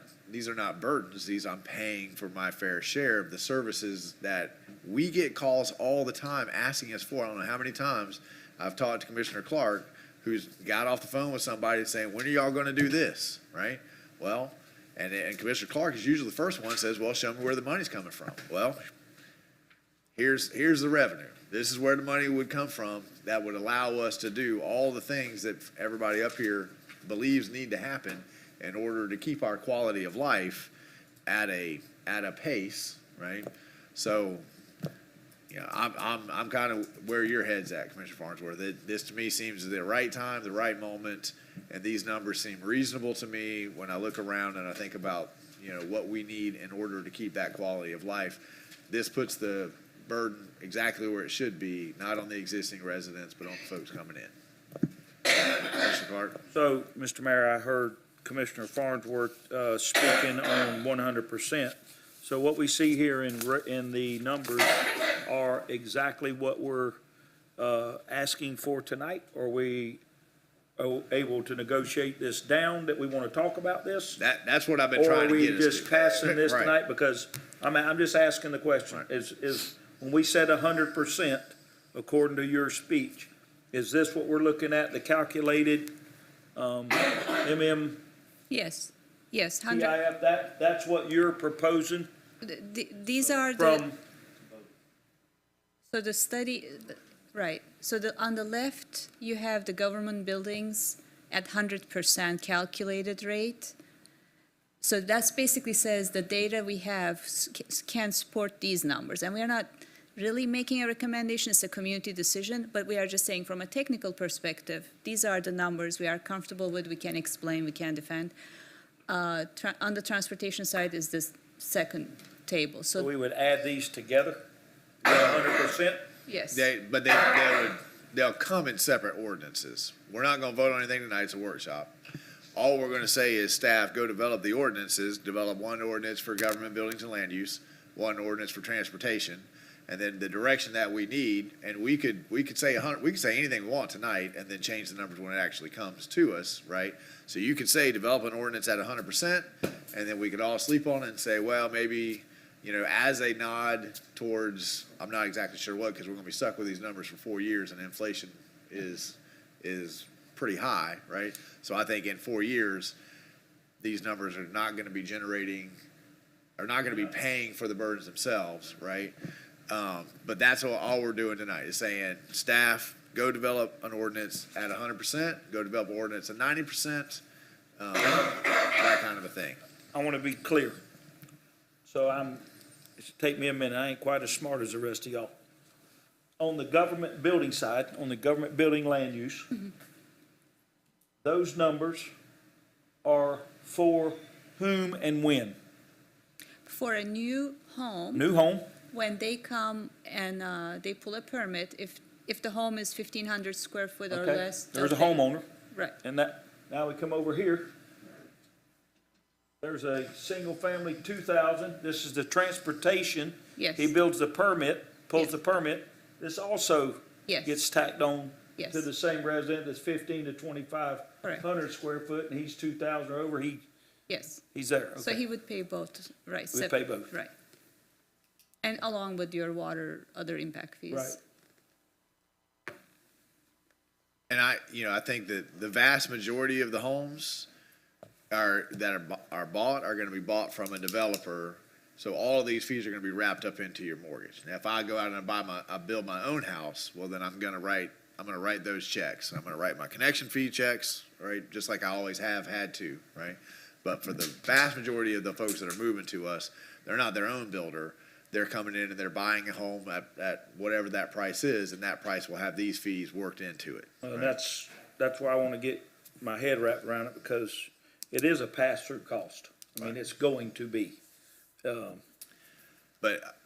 burdens. I'm paying for my fair share of the services that we get calls all the time asking us for. I don't know how many times I've talked to Commissioner Clark, who's got off the phone with somebody saying, when are y'all going to do this, right? Well, and Commissioner Clark is usually the first one that says, well, show me where the money's coming from. Well, here's the revenue. This is where the money would come from that would allow us to do all the things that everybody up here believes need to happen in order to keep our quality of life at a pace, right? So, I'm kind of where your head's at, Commissioner Farnsworth. This to me seems the right time, the right moment, and these numbers seem reasonable to me when I look around and I think about what we need in order to keep that quality of life. This puts the burden exactly where it should be, not on the existing residents, but on the folks coming in. Commissioner Clark. So, Mr. Mayor, I heard Commissioner Farnsworth speaking on 100%. So what we see here in the numbers are exactly what we're asking for tonight? Are we able to negotiate this down, that we want to talk about this? That's what I've been trying to get us to. Or are we just passing this Right. tonight? Because I'm just asking the question. Right. Is when we said 100%, according to your speech, is this what we're looking at, the calculated Yes, 100. PIF, that's what you're proposing These are the, from, so the study, right. So on the left, you have the government buildings at 100% calculated rate. So that's basically says the data we have can support these numbers. And we are not really making a recommendation, it's a community decision, but we are just saying from a technical perspective, these are the numbers we are comfortable with, we can explain, we can defend. On the transportation side is this second table. so So, we would add these together, 100%? yes. They'll come in separate ordinances. We're not going to vote on anything tonight. It's a workshop. All we're going to say is staff, go develop the ordinances, develop one ordinance for government buildings and land use, one ordinance for transportation, and then the direction that we need, and we could say 100, we could say anything we want tonight, and then change the numbers when it actually comes to us, right? So you could say develop an ordinance at 100%, and then we could all sleep on it and say, well, maybe, as a nod towards, I'm not exactly sure what, because we're gonna be stuck with these numbers for 4 years, and inflation is pretty high, right? So I think in 4 years, these numbers are not gonna be paying for the burdens themselves, right? But that's all we're doing tonight, is saying, staff, go develop an ordinance at 100%, go develop an ordinance at 90%, that kind of a thing. I want to be clear. So it should take me a minute. I ain't quite as smart as the rest of y'all. On the government building side, on the government building land use, those numbers are for whom and when? For a new home, New home? when they come and they pull a permit, if the home is 1,500 square foot or Okay. less. There's a they'll pay- homeowner. Right, And now we come over here. There's a single family, 2,000. This is the transportation. yes, He builds the permit, pulls Yes. the permit. This also yes, gets tacked on yes, to the same resident that's 15 to 2,500 square foot, and he's 2,000 or over, yes. he's there. So Okay. he would pay both, right? We'd pay both. Right. And along with your water, other impact fees. Right. And I think that the vast majority of the homes are bought are gonna be bought from a developer. So all of these fees are gonna be wrapped up into your mortgage. Now, if I go out and I build my own house, well, then I'm gonna write those checks. I'm gonna write my connection fee checks, right? Just like I always have had to, right? But for the vast majority of the folks that are moving to us, they're not their own builder. They're coming in and they're buying a home at whatever that price is, and that price will have these fees worked into it. And right? that's why I want to get my head wrapped around it, because it is a pass-through cost. I mean, it's going to be. But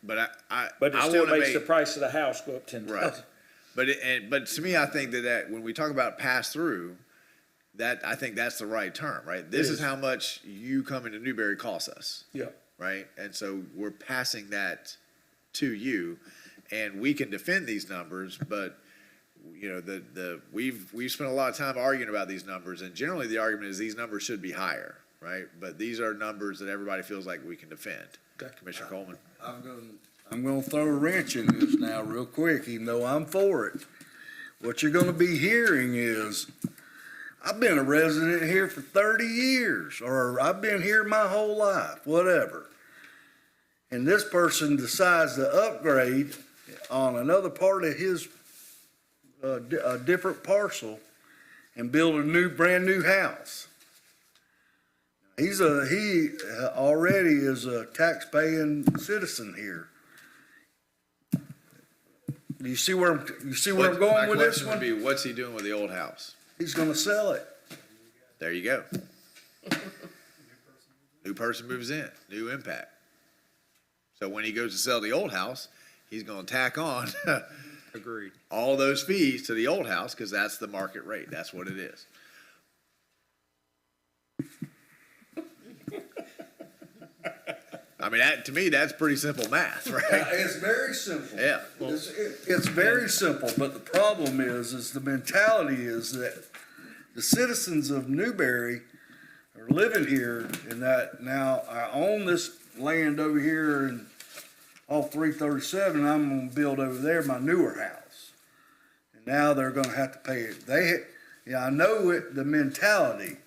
But it I still wanna makes the price of the house go up 10,000. Right. But to me, I think that when we talk about pass-through, I think that's the right term, right? This is how much you coming to Newberry costs us. Yeah. Right? And so we're passing that to you, and we can defend these numbers, but, we've spent a lot of time arguing about these numbers, and generally the argument is these numbers should be higher, right? But these are numbers that everybody feels like we can defend. Okay. Commissioner Coleman? I'm gonna throw a wrench in this now real quick, even though I'm for it. What you're gonna be hearing is, I've been a resident here for 30 years, or I've been here my whole life, whatever. And this person decides to upgrade on another part of his, a different parcel and build a brand new house. He already is a tax-paying citizen here. Do you see where I'm going with this My question one? would be, what's he doing with the old house? He's gonna sell it. There you go. New person moves in, new impact. So when he goes to sell the old house, he's gonna tack on Agreed. all those fees to the old house, because that's the market rate, that's what it is. I mean, to me, that's pretty simple math, right? It's very simple. Yeah. It's very simple, but the problem is the mentality is that the citizens of Newberry are living here, and that now I own this land over here and off 337, I'm gonna build over there my newer house. And now they're gonna have to pay it. I know it, the mentality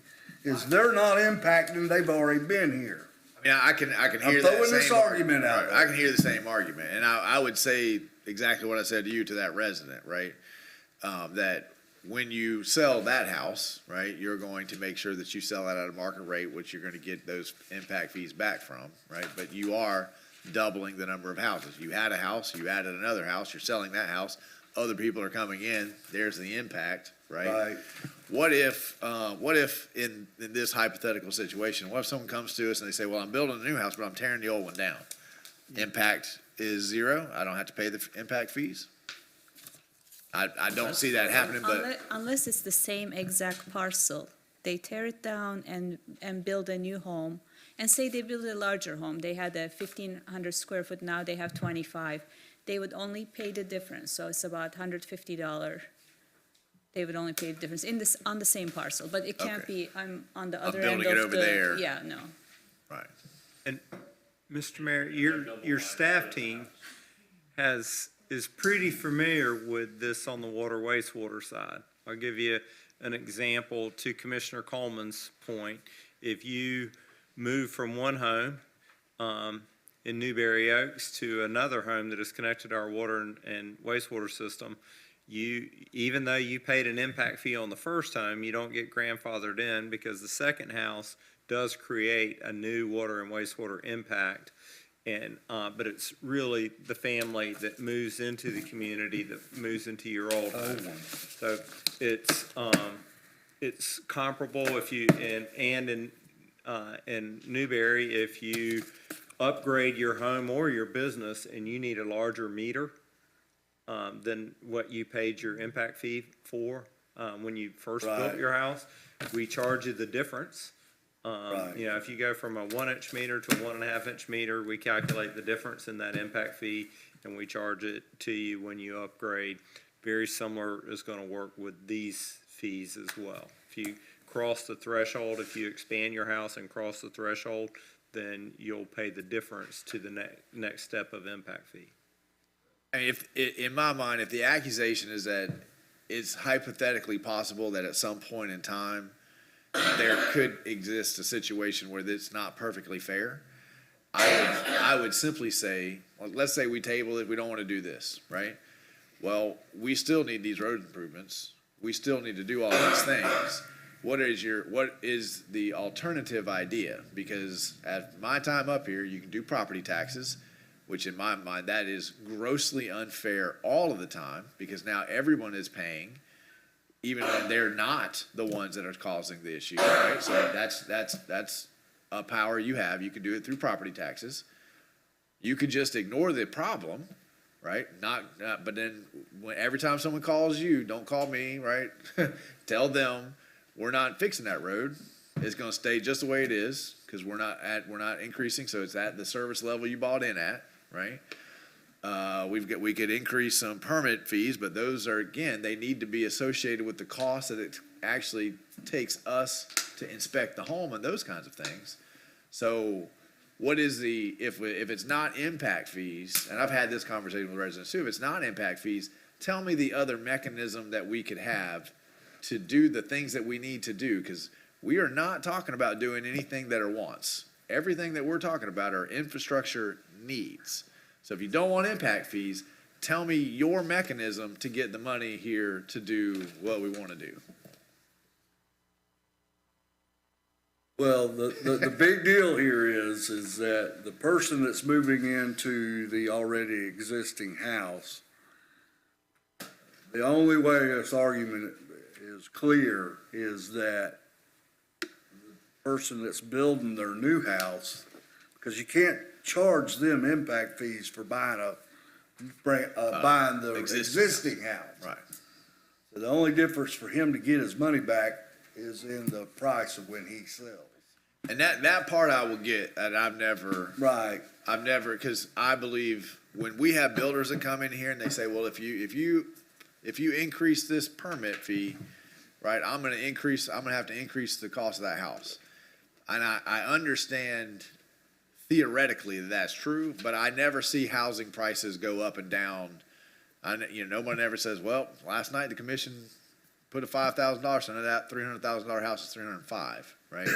is they're not impacting, they've already been here. I mean, I can hear I'm that throwing this same argument out right, I can hear the same argument, and I would say exactly what I said to you to that resident, right? That when you sell that house, right, you're going to make sure that you sell that at a market rate, which you're going to get those impact fees back from, right? But you are doubling the number of houses. You had a house, you added another house, you're selling that house, other people are coming in, there's the impact, right? Right. What if in this hypothetical situation, what if someone comes to us and they say, well, I'm building a new house, but I'm tearing the old one down? Impact is zero, I don't have to pay the impact fees? I don't see that happening, but, Unless it's the same exact parcel. They tear it down and build a new home. And say they build a larger home. They had a 1,500 square foot, now they have 25. they would only pay the difference, so it's about $150. They would only pay the difference on the same parcel, but it can't Okay. be on the other end building of it over the. there. Yeah, no. Right. And Mr. Mayor, your staff team is pretty familiar with this on the water wastewater side. I'll give you an example to Commissioner Coleman's point. If you move from one home in Newberry Oaks to another home that is connected to our water and wastewater system, even though you paid an impact fee on the first home, you don't get grandfathered in because the second house does create a new water and wastewater impact. And, but it's really the family that moves into the community that moves into your old home. So it's comparable if you, in Newberry, if you upgrade your home or your business and you need a larger meter, than what you paid your impact fee for, when you first built Right. your house, we charge you the difference. Right. You know, if you go from a 1-inch meter to a 1.5-inch meter, we calculate the difference in that impact fee and we charge it to you when you upgrade. Very similar is gonna work with these fees as well. If you cross the threshold, if you expand your house and cross the threshold, then you'll pay the difference to the next step of impact fee. And in my mind, if the accusation is that it's hypothetically possible that at some point in time, there could exist a situation where it's not perfectly fair, I would simply say, well, let's say we table it, we don't want to do this, right? Well, we still need these road improvements. We still need to do all these things. What is the alternative idea? Because at my time up here, you can do property taxes, which in my mind, that is grossly unfair all of the time, because now everyone is paying, even when they're not the ones that are causing the issue, right? So that's a power you have. You can do it through property taxes. You could just ignore the problem, right? But then every time someone calls you, don't call me, right? Tell them we're not fixing that road. It's gonna stay just the way it is, because we're not increasing, so it's at the service level you bought in at, right? We could increase some permit fees, but those are, again, they need to be associated with the cost that it actually takes us to inspect the home and those kinds of things. So what is if it's not impact fees, and I've had this conversation with residents too, if it's not impact fees, tell me the other mechanism that we could have to do the things that we need to do, because we are not talking about doing anything that are wants. Everything that we're talking about are infrastructure needs. So if you don't want impact fees, tell me your mechanism to get the money here to do what we want to do. Well, the big deal here is that the person that's moving into the already existing house, the only way this argument is clear is that the person that's building their new house, because you can't charge them impact fees for buying the existing house. Right. So the only difference for him to get his money back is in the price of when he sells. And that part I will get, and Right. because I believe when we have builders that come in here and they say, well, if you increase this permit fee, right, I'm gonna have to increase the cost of that house. And I understand theoretically that's true, but I never see housing prices go up and down. No one ever says, well, last night the commission put a $5,000 into that $300,000 house is $305,000, right?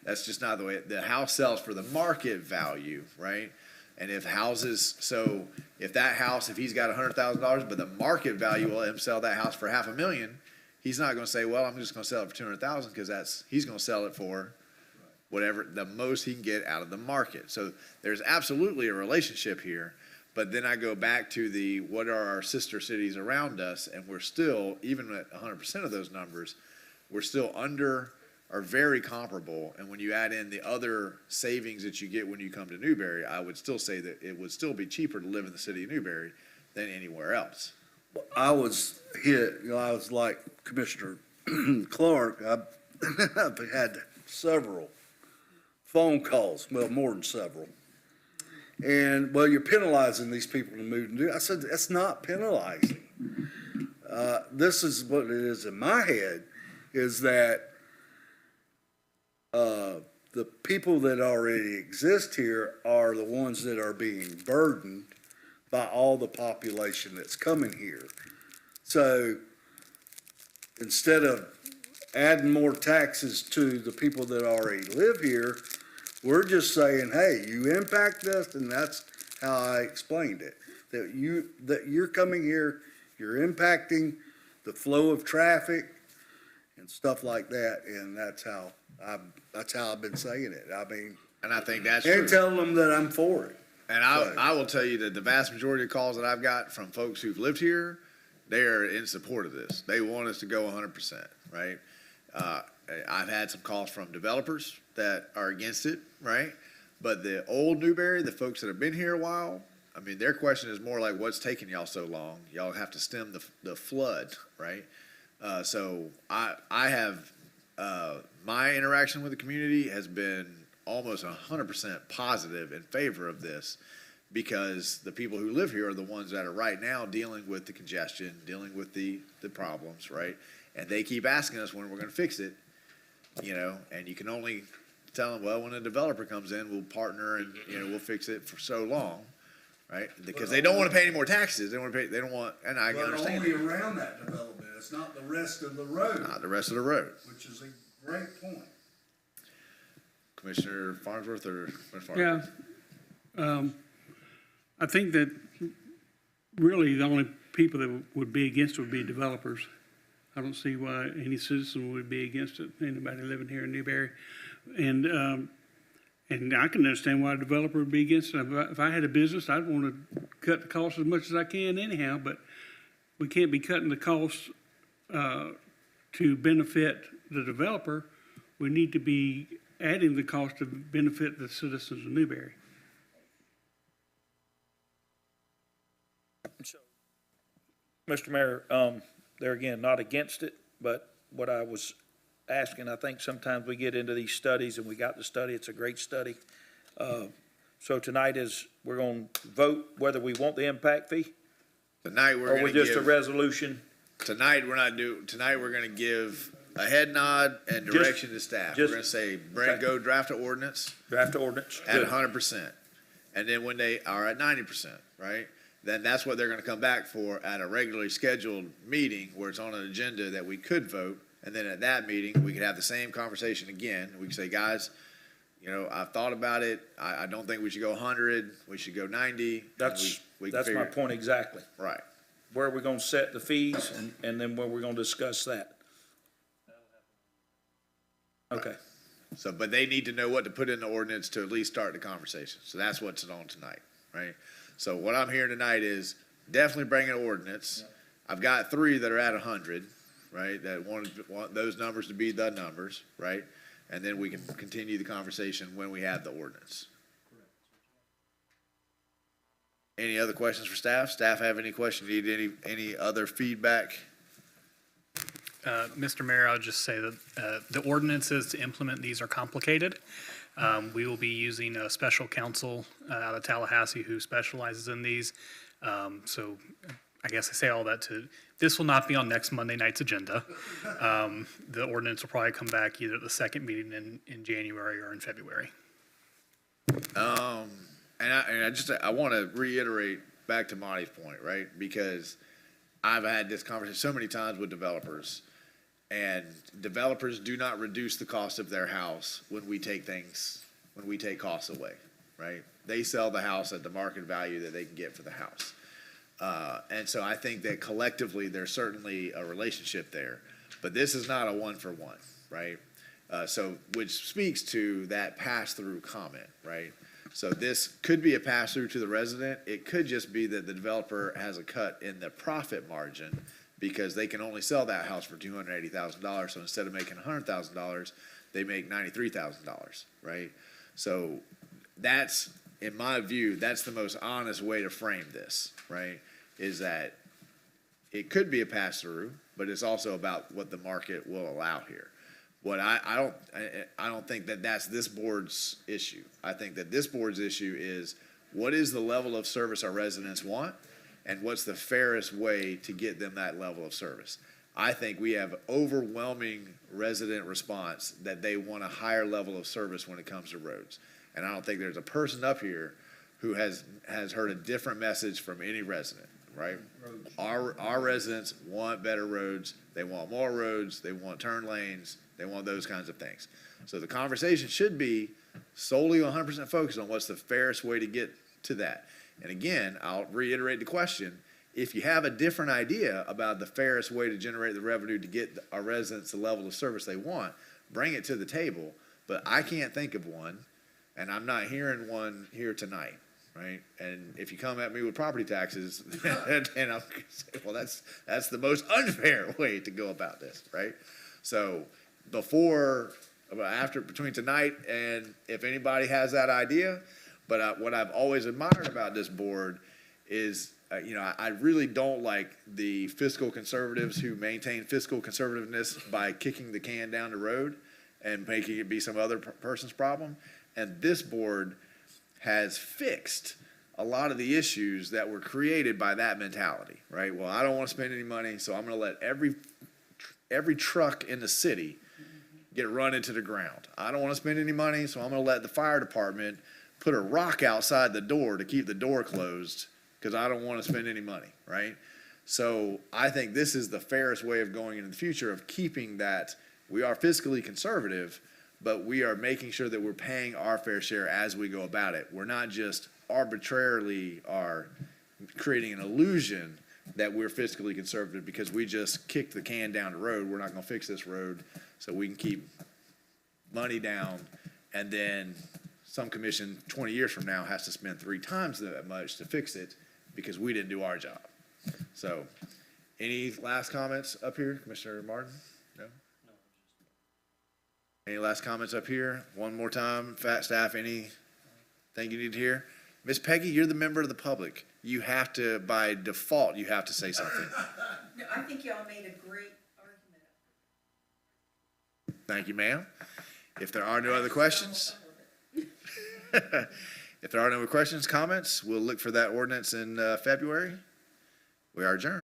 That's just not the way the house sells for the market value, right? And if that house, if he's got $100,000, but the market value will let him sell that house for $500,000, he's not going to say, well, I'm just going to sell it for $200,000, because he's going to sell it for whatever the most he can get out of the market. So there's absolutely a relationship here. But then I go back to what are our sister cities around us, and we're still, even at 100% of those numbers, we're still under or very comparable. And when you add in the other savings that you get when you come to Newberry, I would still say that it would still be cheaper to live in the city of Newberry than anywhere else. I was hit, I was like Commissioner Clark. I've had several phone calls, well, more than several. And, well, you're penalizing these people to move and do. I said, that's not penalizing. This is what it is in my head, is that the people that already exist here are the ones that are being burdened by all the population that's coming here. So instead of adding more taxes to the people that already live here, we're just saying, hey, you impact us, and that's how I explained it. That you're coming here, you're impacting the flow of traffic and stuff like that, and that's how I've been saying it. I mean, And I think that's and true. telling them that I'm for it. And I will tell you that the vast majority of calls that I've got from folks who've lived here, they are in support of this. They want us to go 100%, right? I've had some calls from developers that are against it, right? But the old Newberry, the folks that have been here a while, I mean, their question is more like, what's taking y'all so long? Y'all have to stem the flood, right? So I have, my interaction with the community has been almost 100% positive in favor of this, because the people who live here are the ones that are right now dealing with the congestion, dealing with the problems, right? And they keep asking us when we're gonna fix it, you know, and you can only tell them, well, when a developer comes in, we'll partner and, you know, we'll fix it for so long, right? Because they don't wanna pay any more taxes, they don't want, and I can understand But it. only around that development, it's not the rest of the road, Not the rest of the road. which is a great point. Commissioner Farnsworth or Commissioner Farnsworth? Yeah. I think that really the only people that would be against it would be developers. I don't see why any citizen would be against it, anybody living here in Newberry. And I can understand why a developer would be against it. If I had a business, I'd want to cut the cost as much as I can anyhow, but we can't be cutting the costs to benefit the developer. We need to be adding the cost to benefit the citizens of Newberry. Mr. Mayor, there again, not against it, but what I was asking, I think sometimes we get into these studies and we got the study, it's a great study. So tonight is, we're gonna vote whether we want the impact fee? Tonight, we're Or gonna we just a give, resolution? tonight, we're gonna give a head nod and direction to staff. We're just- gonna say, Brent, go draft an ordinance Draft ordinance? at Good. 100%. And then when they are at 90%, right? Then that's what they're gonna come back for at a regularly scheduled meeting where it's on an agenda that we could vote. And then at that meeting, we could have the same conversation again. We could say, guys, you know, I've thought about it. I don't think we should go 100. We should go 90. That's we can my figure- point exactly. Right. Where are we gonna set the fees and then where we're gonna discuss that? Okay. So, but they need to know what to put in the ordinance to at least start the conversation. So that's what's on tonight, right? So what I'm hearing tonight is definitely bring an ordinance. I've got 3 that are at 100, right? That want those numbers to be the numbers, right? And then we can continue the conversation when we have the ordinance. Any other questions for staff? Staff have any questions? Need any other feedback? Mr. Mayor, I'll just say that the ordinances to implement these are complicated. We will be using a special counsel out of Tallahassee who specializes in these. So I guess I say all that this will not be on next Monday night's agenda. The ordinance will probably come back either at the second meeting in January or in February. And I want to reiterate back to Monty's point, right? Because I've had this conversation so many times with developers, and developers do not reduce the cost of their house when we take costs away, right? They sell the house at the market value that they can get for the house. And so I think that collectively, there's certainly a relationship there, but this is not a one-for-one, right? So, which speaks to that pass-through comment, right? So this could be a pass-through to the resident. It could just be that the developer has a cut in the profit margin because they can only sell that house for $280,000. So instead of making $100,000, they make $93,000, right? So that's, in my view, that's the most honest way to frame this, right? Is that it could be a pass-through, but it's also about what the market will allow here. What I don't think that that's this board's issue. I think that this board's issue is what is the level of service our residents want? And what's the fairest way to get them that level of service? I think we have overwhelming resident response that they want a higher level of service when it comes to roads. And I don't think there's a person up here who has heard a different message from any resident, right? Our residents want better roads, they want more roads, they want turn lanes, they want those kinds of things. So the conversation should be solely 100% focused on what's the fairest way to get to that. And again, I'll reiterate the question. If you have a different idea about the fairest way to generate the revenue to get our residents the level of service they want, bring it to the table. But I can't think of one, and I'm not hearing one here tonight, right? And if you come at me with property taxes, and I'm gonna say, well, that's the most unfair way to go about this, right? So between tonight and if anybody has that idea, but what I've always admired about this board is, I really don't like the fiscal conservatives who maintain fiscal conservativeness by kicking the can down the road and making it be some other person's problem. And this board has fixed a lot of the issues that were created by that mentality, right? Well, I don't want to spend any money, so I'm going to let every truck in the city get run into the ground. I don't want to spend any money, so I'm going to let the fire department put a rock outside the door to keep the door closed because I don't want to spend any money, right? So I think this is the fairest way of going into the future of keeping that. We are fiscally conservative, but we are making sure that we're paying our fair share as we go about it. We're not just arbitrarily creating an illusion that we're fiscally conservative because we just kicked the can down the road. We're not going to fix this road so we can keep money down, and then some commission 20 years from now has to spend 3 times that much to fix it because we didn't do our job. So, any last comments up here, Commissioner Martin? No? Any last comments up here? One more time, staff, anything you need to hear? Miss Peggy, you're the member of the public. You have to, by default, you have to say something. No, I think y'all made a great argument. Thank you, ma'am. If there are no other questions, if there are no questions, comments, we'll look for that ordinance in February. We are adjourned.